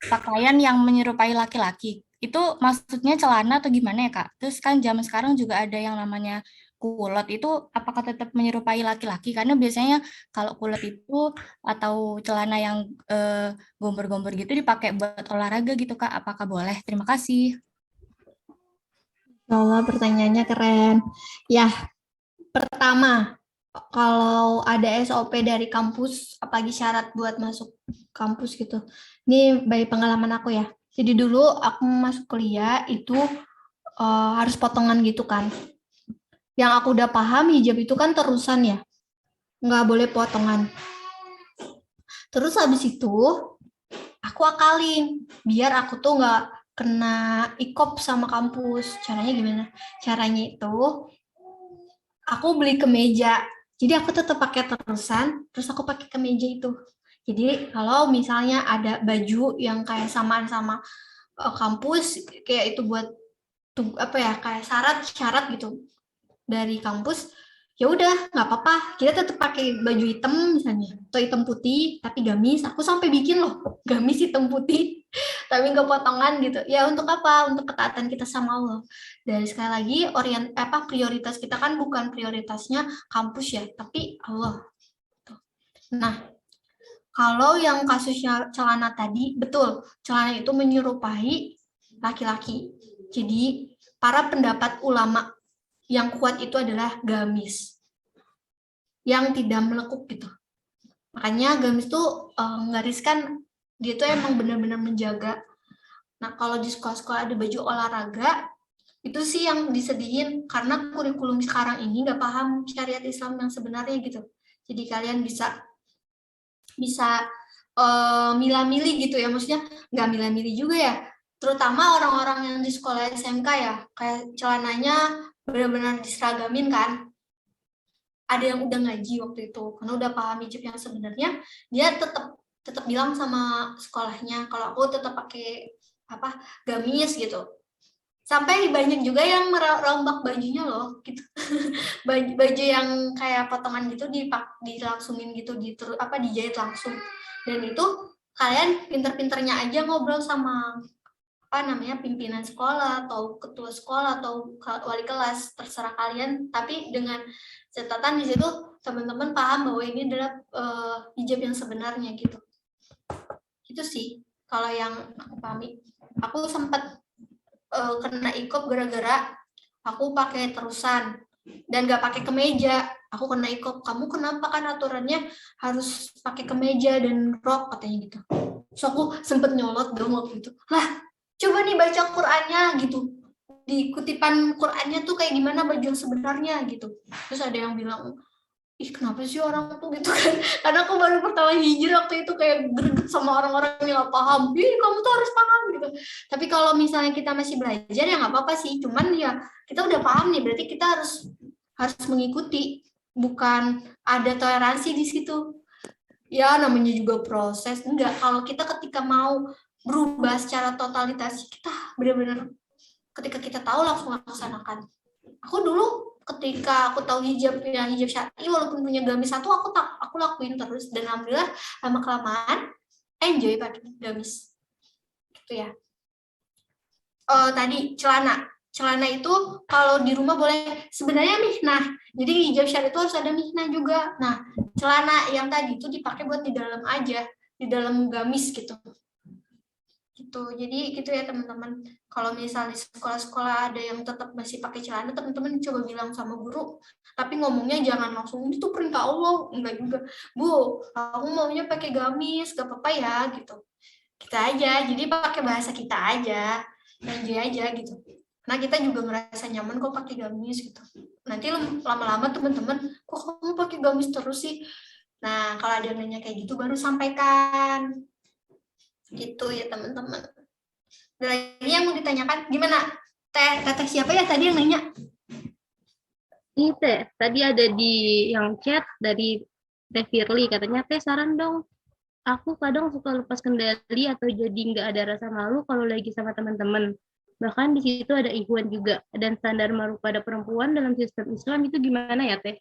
pakaian yang menyerupai laki-laki. Itu maksudnya celana atau gimana ya Kak? Terus kan zaman sekarang juga ada yang namanya kulot, itu apakah tetap menyerupai laki-laki? Karena biasanya kalau kulot itu atau celana yang gomber-gomber gitu dipakai buat olahraga gitu Kak. Apakah boleh? Terima kasih. Allah, pertanyaannya keren. Ya, pertama, kalau ada SOP dari kampus, apalagi syarat buat masuk kampus gitu. Ini dari pengalaman aku ya. Jadi dulu aku masuk kuliah itu harus potongan gitu kan. Yang aku udah paham hijab itu kan terusan ya. Nggak boleh potongan. Terus habis itu aku akalin biar aku tuh nggak kena ikop sama kampus. Caranya gimana? Caranya itu aku beli kemeja. Jadi aku tetap pakai terusan, terus aku pakai kemeja itu. Jadi kalau misalnya ada baju yang kayak samaan sama kampus, kayak itu buat kayak syarat gitu dari kampus, ya udah nggak apa-apa. Kita tetap pakai baju hitam misalnya, atau hitam putih tapi gamis. Aku sampai bikin loh gamis hitam putih tapi nggak potongan gitu. Ya untuk apa? Untuk ketaatan kita sama Allah. Dan sekali lagi prioritas kita kan bukan prioritasnya kampus ya, tapi Allah. Nah, kalau yang kasusnya celana tadi, betul, celana itu menyerupai laki-laki. Jadi para pendapat ulama yang kuat itu adalah gamis yang tidak melekuk gitu. Makanya gamis tuh menggariskan dia tuh emang benar-benar menjaga. Nah, kalau di sekolah-sekolah ada baju olahraga, itu sih yang disedihin karena kurikulum sekarang ini nggak paham syariat Islam yang sebenarnya gitu. Jadi kalian bisa milah-milih gitu ya, maksudnya nggak milah-milih juga ya. Terutama orang-orang yang di sekolah SMK ya, kayak celananya benar-benar diseragamin kan. Ada yang udah ngaji waktu itu, karena udah paham hijab yang sebenarnya, dia tetap bilang sama sekolahnya kalau aku tetap pakai gamis gitu. Sampai banyak juga yang merombak bajunya loh gitu. baju yang kayak potongan gitu dilangsungin gitu, dijahit langsung. Dan itu kalian pinter-pinternya aja ngobrol sama pimpinan sekolah atau ketua sekolah atau wali kelas, terserah kalian, tapi dengan catatan di situ teman-teman paham bahwa ini adalah hijab yang sebenarnya gitu. Itu sih kalau yang aku pahami. Aku sempat kena ikop gara-gara aku pakai terusan dan gak pakai kemeja. Aku kena ikop, kamu kenapa, kan aturannya harus pakai kemeja dan rok katanya gitu. So aku sempet nyolot dong waktu itu, lah coba nih baca Qur'annya gitu, di kutipan Qur'annya tuh kayak gimana baju yang sebenarnya gitu. Terus ada yang bilang, ih kenapa sih orang tuh gitu kan, karena aku baru pertama hijrah waktu itu kayak greget sama orang-orang yang gak paham, ih kamu tuh harus paham gitu. Tapi kalau misalnya kita masih belajar ya nggak apa-apa sih, cuman ya kita udah paham nih, berarti kita harus mengikuti, bukan ada toleransi di situ. Ya namanya juga proses, enggak, kalau kita ketika mau berubah secara totalitas, kita benar-benar ketika kita tahu langsung laksanakan. Aku dulu ketika aku tahu hijab syar'i, walaupun punya gamis satu, aku lakuin terus, dan alhamdulillah lama kelamaan enjoy pakai gamis gitu ya. Tadi celana itu kalau di rumah boleh sebenarnya mihnah, jadi hijab syar'i itu harus ada mihnah juga. Nah celana yang tadi itu dipakai buat di dalam aja, di dalam gamis gitu. Jadi gitu ya teman-teman, kalau misalnya sekolah-sekolah ada yang tetap masih pakai celana, teman-teman coba bilang sama guru, tapi ngomongnya jangan langsung itu perintah Allah, enggak juga, Bu aku maunya pakai gamis, gak apa-apa ya gitu, kita aja, jadi pakai bahasa kita aja, enjoy aja gitu. Nah kita juga ngerasa nyaman kok pakai gamis gitu. Nanti lama-lama teman-teman, kok kamu pakai gamis terus sih? Nah kalau ada yang nanya kayak gitu baru sampaikan. Gitu ya teman-teman. Dan lagi yang mau ditanyakan, gimana? Teteh siapa ya tadi yang nanya? Ini Teh, tadi ada di yang chat dari Teh Firly, katanya Teh saran dong. Aku kadang suka lepas kendali atau jadi nggak ada rasa malu kalau lagi sama teman-teman. Bahkan di situ ada Ikhwan juga. Dan standar malu pada perempuan dalam sistem Islam itu gimana ya Teh?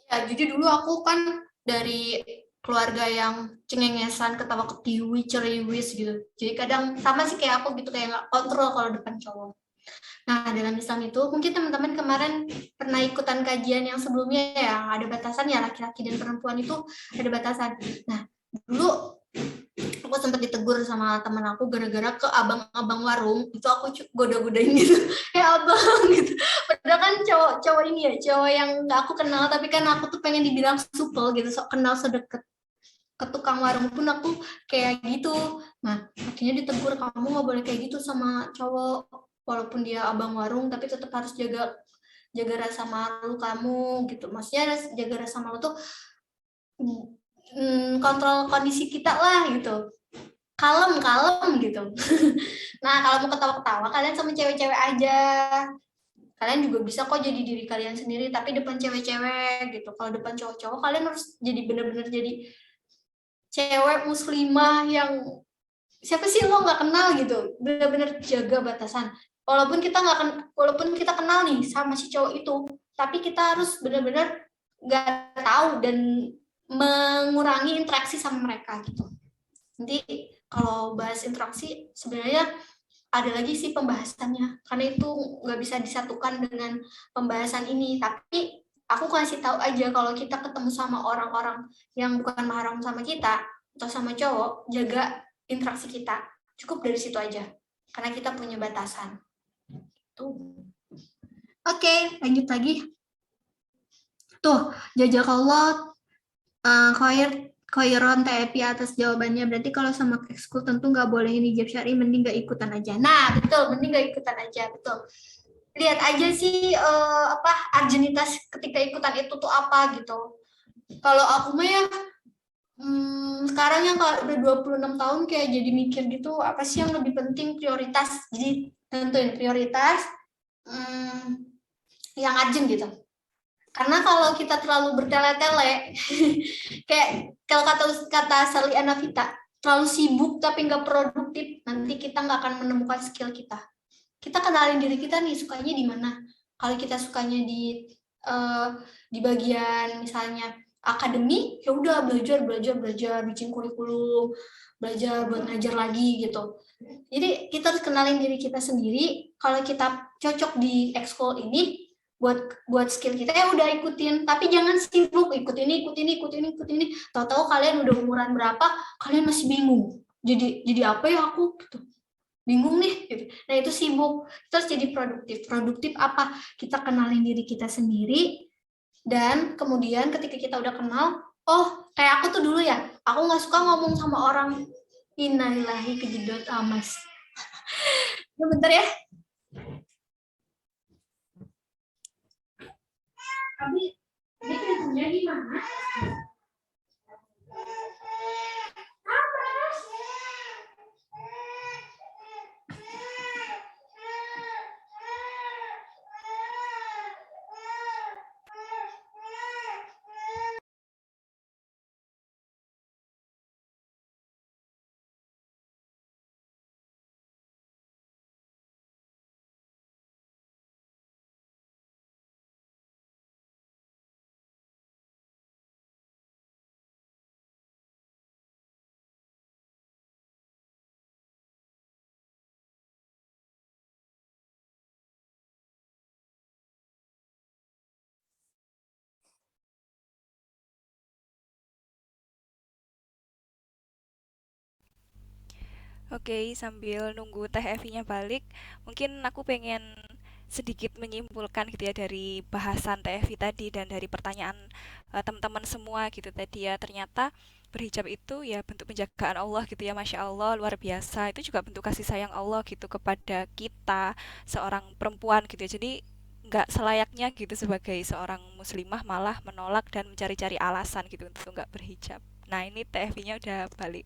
Ya, jadi dulu aku kan dari keluarga yang cengengesan, ketawa ketiwi, ceriwis gitu. Jadi kadang sama sih kayak aku gitu, kayak nggak kontrol kalau depan cowok. Nah, dalam Islam itu mungkin teman-teman kemarin pernah ikutan kajian yang sebelumnya ya, ada batasan ya, laki-laki dan perempuan itu ada batasan. Nah, dulu aku sempat ditegur sama teman aku gara-gara ke abang-abang warung, itu aku goda-godain gitu, abang gitu. Padahal kan cowok ini ya, cowok yang nggak aku kenal, tapi kan aku tuh pengen dibilang supel gitu, sok kenal sedekat. Ke tukang warung pun aku kayak gitu. Nah, akhirnya ditegur, kamu nggak boleh kayak gitu sama cowok, walaupun dia abang warung, tapi tetap harus jaga rasa malu kamu gitu. Maksudnya jaga rasa malu tuh kontrol kondisi kita lah gitu, kalem gitu. Nah kalau mau ketawa-ketawa kalian sama cewek-cewek aja, kalian juga bisa kok jadi diri kalian sendiri, tapi depan cewek-cewek gitu. Kalau depan cowok-cowok kalian harus jadi bener-bener jadi cewek muslimah yang siapa sih lo nggak kenal gitu, bener-bener jaga batasan. Walaupun kita kenal nih sama si cowok itu, tapi kita harus bener-bener nggak tahu dan mengurangi interaksi sama mereka gitu. Nanti kalau bahas interaksi sebenarnya ada lagi sih pembahasannya, karena itu nggak bisa disatukan dengan pembahasan ini. Tapi aku kasih tahu aja kalau kita ketemu sama orang-orang yang bukan mahram sama kita atau sama cowok, jaga interaksi kita. Cukup dari situ aja, karena kita punya batasan. Tuh. Oke, lanjut lagi. Tuh, jazakallah khairon TEP atas jawabannya. Berarti kalau sama ekskul tentu nggak boleh ini hijab syar'i, mending nggak ikutan aja. Nah, betul, mending nggak ikutan aja, betul. Lihat aja sih arjenitas ketika ikutan itu tuh apa gitu. Kalau aku mah ya sekarang yang kalau udah 26 tahun kayak jadi mikir gitu, apa sih yang lebih penting, prioritas. Jadi tentuin prioritas yang urgent gitu. Karena kalau kita terlalu bertele-tele, kayak kalau kata Sally Anavita, terlalu sibuk tapi nggak produktif, nanti kita nggak akan menemukan skill kita. Kita kenalin diri kita nih, sukanya di mana. Kalau kita sukanya di bagian misalnya akademi, ya udah belajar, bikin kurikulum, belajar buat ngajar lagi gitu. Jadi kita harus kenalin diri kita sendiri. Kalau kita cocok di ekskul ini, buat skill kita ya udah ikutin, tapi jangan sibuk ikut ini. Tahu-tahu kalian udah umuran berapa, kalian masih bingung. Jadi apa ya aku gitu. Bingung nih gitu. Nah, itu sibuk. Terus jadi produktif. Produktif apa? Kita kenalin diri kita sendiri, dan kemudian ketika kita udah kenal, oh, kayak aku tuh dulu ya, aku nggak suka ngomong sama orang. Innalillahi kejedot amas. Ya bentar ya. Abi, dia kerjanya gimana? Oke, sambil nunggu Teh Evi-nya balik, mungkin aku pengen sedikit menyimpulkan gitu ya dari bahasan Teh Evi tadi dan dari pertanyaan teman-teman semua gitu tadi ya. Ternyata berhijab itu ya bentuk penjagaan Allah gitu ya, Masya Allah, luar biasa. Itu juga bentuk kasih sayang Allah gitu kepada kita, seorang perempuan gitu ya. Jadi nggak selayaknya gitu sebagai seorang muslimah malah menolak dan mencari-cari alasan gitu untuk nggak berhijab. Nah ini Teh Evi-nya udah balik.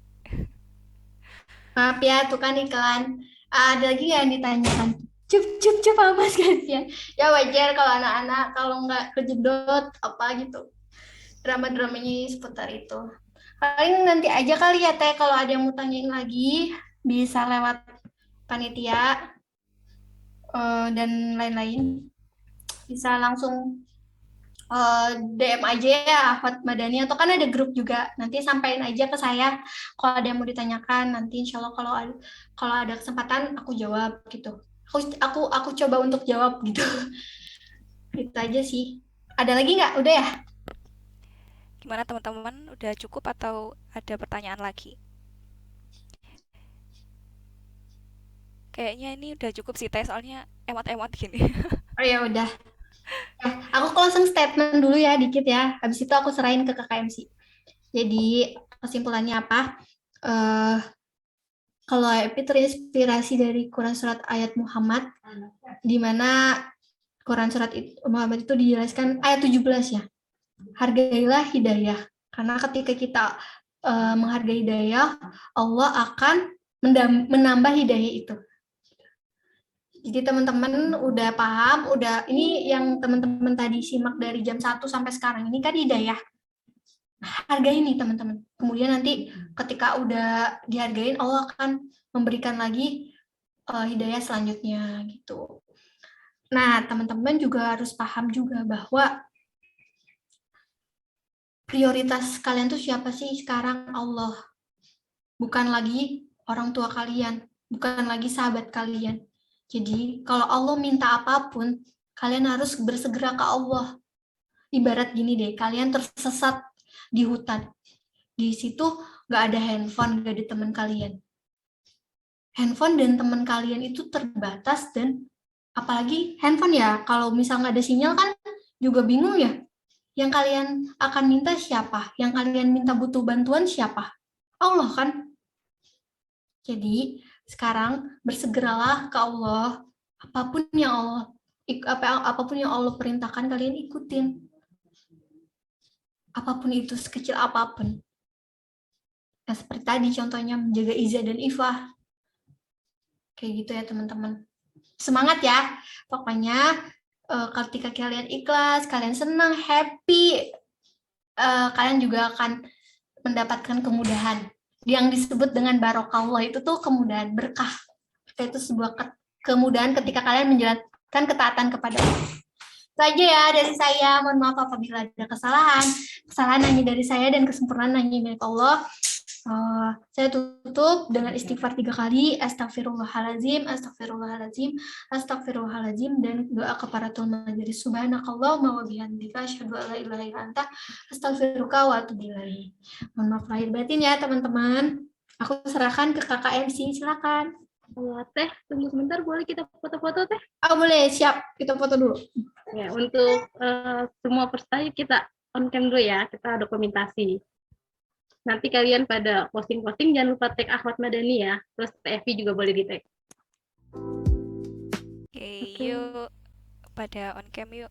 Maaf ya, tuh kan iklan. Ada lagi yang ditanyakan. Cup, cup, cup, apa mas ya? Ya wajar kalau anak-anak kalau nggak kejedot apa gitu. Drama-dramanya seputar itu. Paling nanti aja kali ya Teh, kalau ada yang mau tanyain lagi, bisa lewat panitia dan lain-lain. Bisa langsung DM aja ya Ahmad Madani, atau kan ada grup juga, nanti sampaikan aja ke saya kalau ada yang mau ditanyakan. Nanti insya Allah kalau ada kesempatan aku jawab gitu. Aku coba untuk jawab gitu. Itu aja sih. Ada lagi nggak? Udah ya? Gimana teman-teman? Udah cukup atau ada pertanyaan lagi? Kayaknya ini udah cukup sih Teh, soalnya emot-emot gini. Oh ya udah. Ya, aku closing statement dulu ya dikit ya. Habis itu aku serahin ke KKMC. Jadi kesimpulannya apa? Eh Kalau Epi terinspirasi dari Quran Surat Ayat Muhammad, di mana Quran Surat Muhammad itu dijelaskan ayat 17 ya. Hargailah hidayah. Karena ketika kita menghargai hidayah, Allah akan menambah hidayah itu. Jadi teman-teman udah paham, ini yang teman-teman tadi simak dari jam 1 sampai sekarang, ini kan hidayah. Hargai nih teman-teman. Kemudian nanti ketika udah dihargain, Allah akan memberikan lagi hidayah selanjutnya gitu. Nah, teman-teman juga harus paham juga bahwa prioritas kalian tuh siapa sih sekarang? Allah. Bukan lagi orang tua kalian, bukan lagi sahabat kalian. Jadi, kalau Allah minta apapun, kalian harus bersegera ke Allah. Ibarat gini deh, kalian tersesat di hutan. Di situ nggak ada handphone, nggak ada teman kalian. Handphone dan teman kalian itu terbatas, dan apalagi handphone ya, kalau misal nggak ada sinyal kan juga bingung ya. Yang kalian akan minta siapa? Yang kalian minta butuh bantuan siapa? Allah kan? Jadi sekarang bersegeralah ke Allah. Apapun yang Allah perintahkan, kalian ikutin. Apapun itu, sekecil apapun. Nah, seperti tadi contohnya menjaga izah dan ifah. Kayak gitu ya teman-teman. Semangat ya. Pokoknya ketika kalian ikhlas, kalian senang, happy, kalian juga akan mendapatkan kemudahan. Yang disebut dengan barokallah itu tuh kemudahan, berkah. Itu sebuah kemudahan ketika kalian menjalankan ketaatan kepada Allah. Itu aja ya dari saya. Mohon maaf apabila ada kesalahan. Kesalahan hanya dari saya dan kesempurnaan hanya dari Allah. Saya tutup dengan istighfar 3 kali, astagfirullahaladzim, astagfirullahaladzim, astagfirullahaladzim, dan doa kafaratul majelis. Subhanakallahumma wa bihamdika asyhadu an la ilaha illa anta astaghfiruka wa atubu ilaik. Mohon maaf lahir batin ya teman-teman. Aku serahkan ke Kakak MC, silakan. Teh, tunggu sebentar, boleh kita foto-foto Teh? Oh boleh, siap. Kita foto dulu. Ya, untuk semua peserta kita on cam dulu ya, kita dokumentasi. Nanti kalian pada posting-posting, jangan lupa tag Ahmad Madani ya. Terus Evi juga boleh di tag. Oke, yuk pada on cam yuk.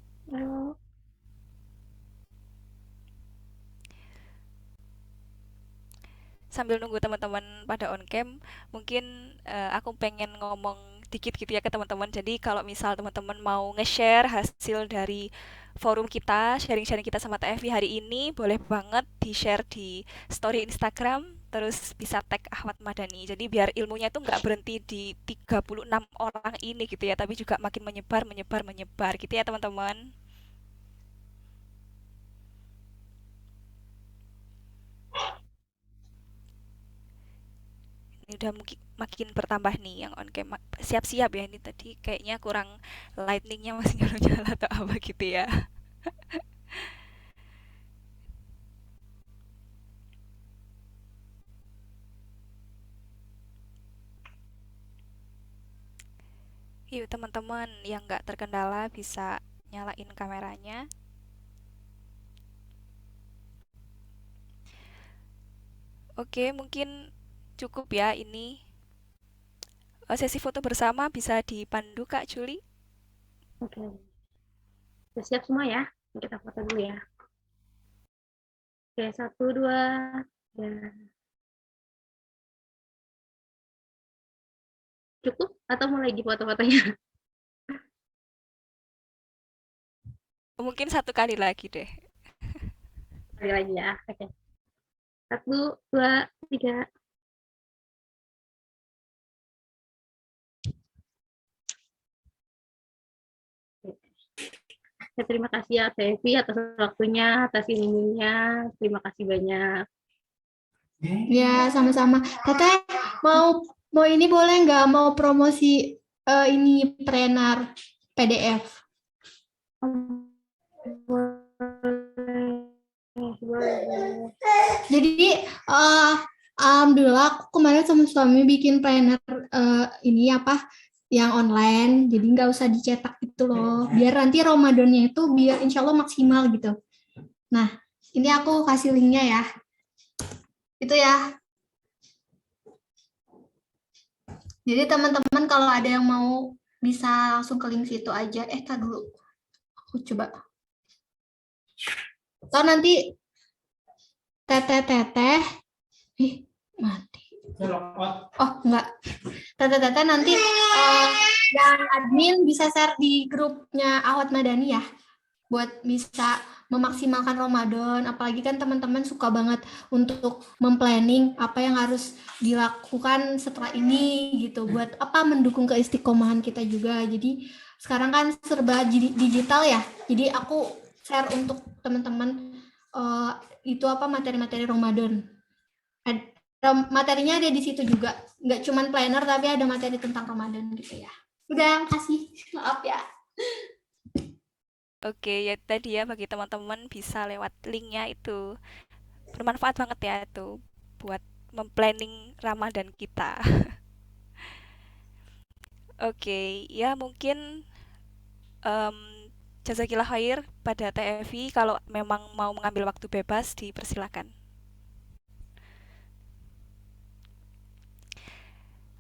sambil nunggu teman-teman pada on cam, mungkin aku pengen ngomong dikit gitu ya ke teman-teman. Jadi kalau misal teman-teman mau nge-share hasil dari forum kita, sharing-sharing kita sama TFI hari ini, boleh banget di-share di story Instagram, terus bisa tag Ahmad Madani. Jadi biar ilmunya itu nggak berhenti di 36 orang ini gitu ya, tapi juga makin menyebar, menyebar, menyebar gitu ya teman-teman. Ini udah mungkin makin bertambah nih yang on cam. Siap-siap ya, ini tadi kayaknya kurang lightningnya masih nyala-nyala atau apa gitu ya. Yuk teman-teman yang nggak terkendala bisa nyalain kameranya. Oke, mungkin cukup ya ini. Sesi foto bersama bisa dipandu Kak Juli. Oke. Sudah siap semua ya? Kita foto dulu ya. Oke, 1, 2, 3. Cukup atau mau lagi foto-fotonya? Mungkin satu kali lagi deh. Sekali lagi ya. Oke. 1, 2, 3. Ya, terima kasih ya Tevi atas waktunya, atas ilmunya. Terima kasih banyak. Ya, sama-sama. Teteh, mau ini boleh nggak mau promosi ini Prenar PDF? Boleh. Jadi alhamdulillah aku kemarin sama suami bikin planner ini apa yang online, jadi nggak usah dicetak gitu loh. Biar nanti Ramadannya itu biar insya Allah maksimal gitu. Nah, ini aku kasih linknya ya. Itu ya. Jadi teman-teman kalau ada yang mau bisa langsung ke link situ aja. Tar dulu. Aku coba. Atau nanti teteh mati. Oh enggak. Teteh nanti yang admin bisa share di grupnya Ahwat Madani ya, buat bisa memaksimalkan Ramadan. Apalagi kan teman-teman suka banget untuk memplanning apa yang harus dilakukan setelah ini gitu, buat apa mendukung keistiqomahan kita juga. Jadi sekarang kan serba digital ya, jadi aku share untuk teman-teman itu apa materi-materi Ramadan. Materinya ada di situ juga, nggak cuman planner tapi ada materi tentang Ramadan gitu ya. Udah, kasih, maaf ya. Oke, ya tadi ya bagi teman-teman bisa lewat linknya itu. Bermanfaat banget ya itu buat memplanning Ramadan kita. Oke, ya mungkin um, jazakillah khair pada TFI, kalau memang mau mengambil waktu bebas dipersilakan.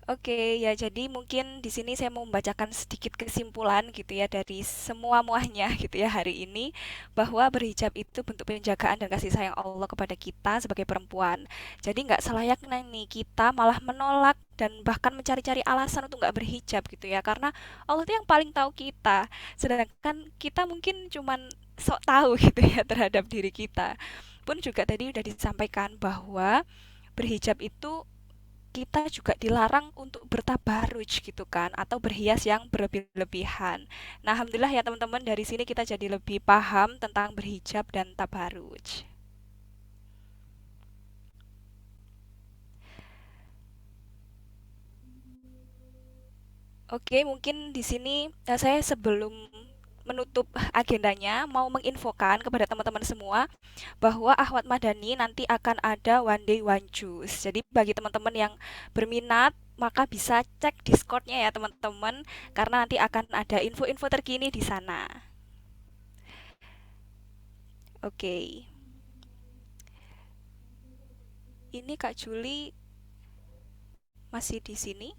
Oke, ya jadi mungkin di sini saya mau membacakan sedikit kesimpulan gitu ya dari semua muahnya gitu ya hari ini, bahwa berhijab itu bentuk penjagaan dan kasih sayang Allah kepada kita sebagai perempuan. Jadi nggak selayaknya nih kita malah menolak dan bahkan mencari-cari alasan untuk nggak berhijab gitu ya, karena Allah itu yang paling tahu kita, sedangkan kita mungkin cuman sok tahu gitu ya terhadap diri kita. Pun juga tadi udah disampaikan bahwa berhijab itu kita juga dilarang untuk bertabaruj gitu kan, atau berhias yang berlebih-lebihan. Nah, alhamdulillah ya teman-teman, dari sini kita jadi lebih paham tentang berhijab dan tabaruj. Oke, mungkin di sini saya sebelum menutup agendanya mau menginfokan kepada teman-teman semua bahwa Ahwat Madani nanti akan ada one day one juice. Jadi bagi teman-teman yang berminat maka bisa cek Discord-nya ya teman-teman, karena nanti akan ada info-info terkini di sana. Oke. Ini Kak Juli masih di sini?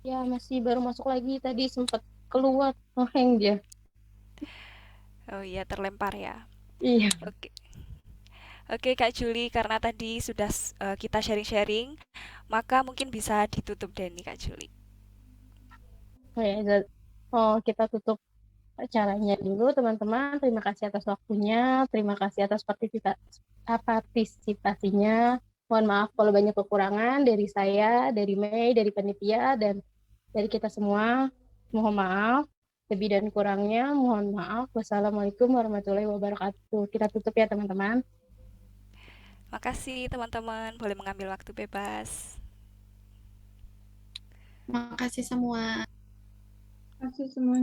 Ya, masih baru masuk lagi tadi sempat keluar ngeheng dia. Oh iya, terlempar ya. Iya. Oke. Oke Kak Juli, karena tadi sudah kita sharing-sharing, maka mungkin bisa ditutup deh nih Kak Juli. Kita tutup acaranya dulu teman-teman. Terima kasih atas waktunya, terima kasih atas partisipasinya. Mohon maaf kalau banyak kekurangan dari saya, dari Mei, dari panitia, dan dari kita semua. Mohon maaf. Lebih dan kurangnya mohon maaf. Wassalamualaikum warahmatullahi wabarakatuh. Kita tutup ya teman-teman. Makasih teman-teman, boleh mengambil waktu bebas. Makasih semua. Terima kasih semuanya.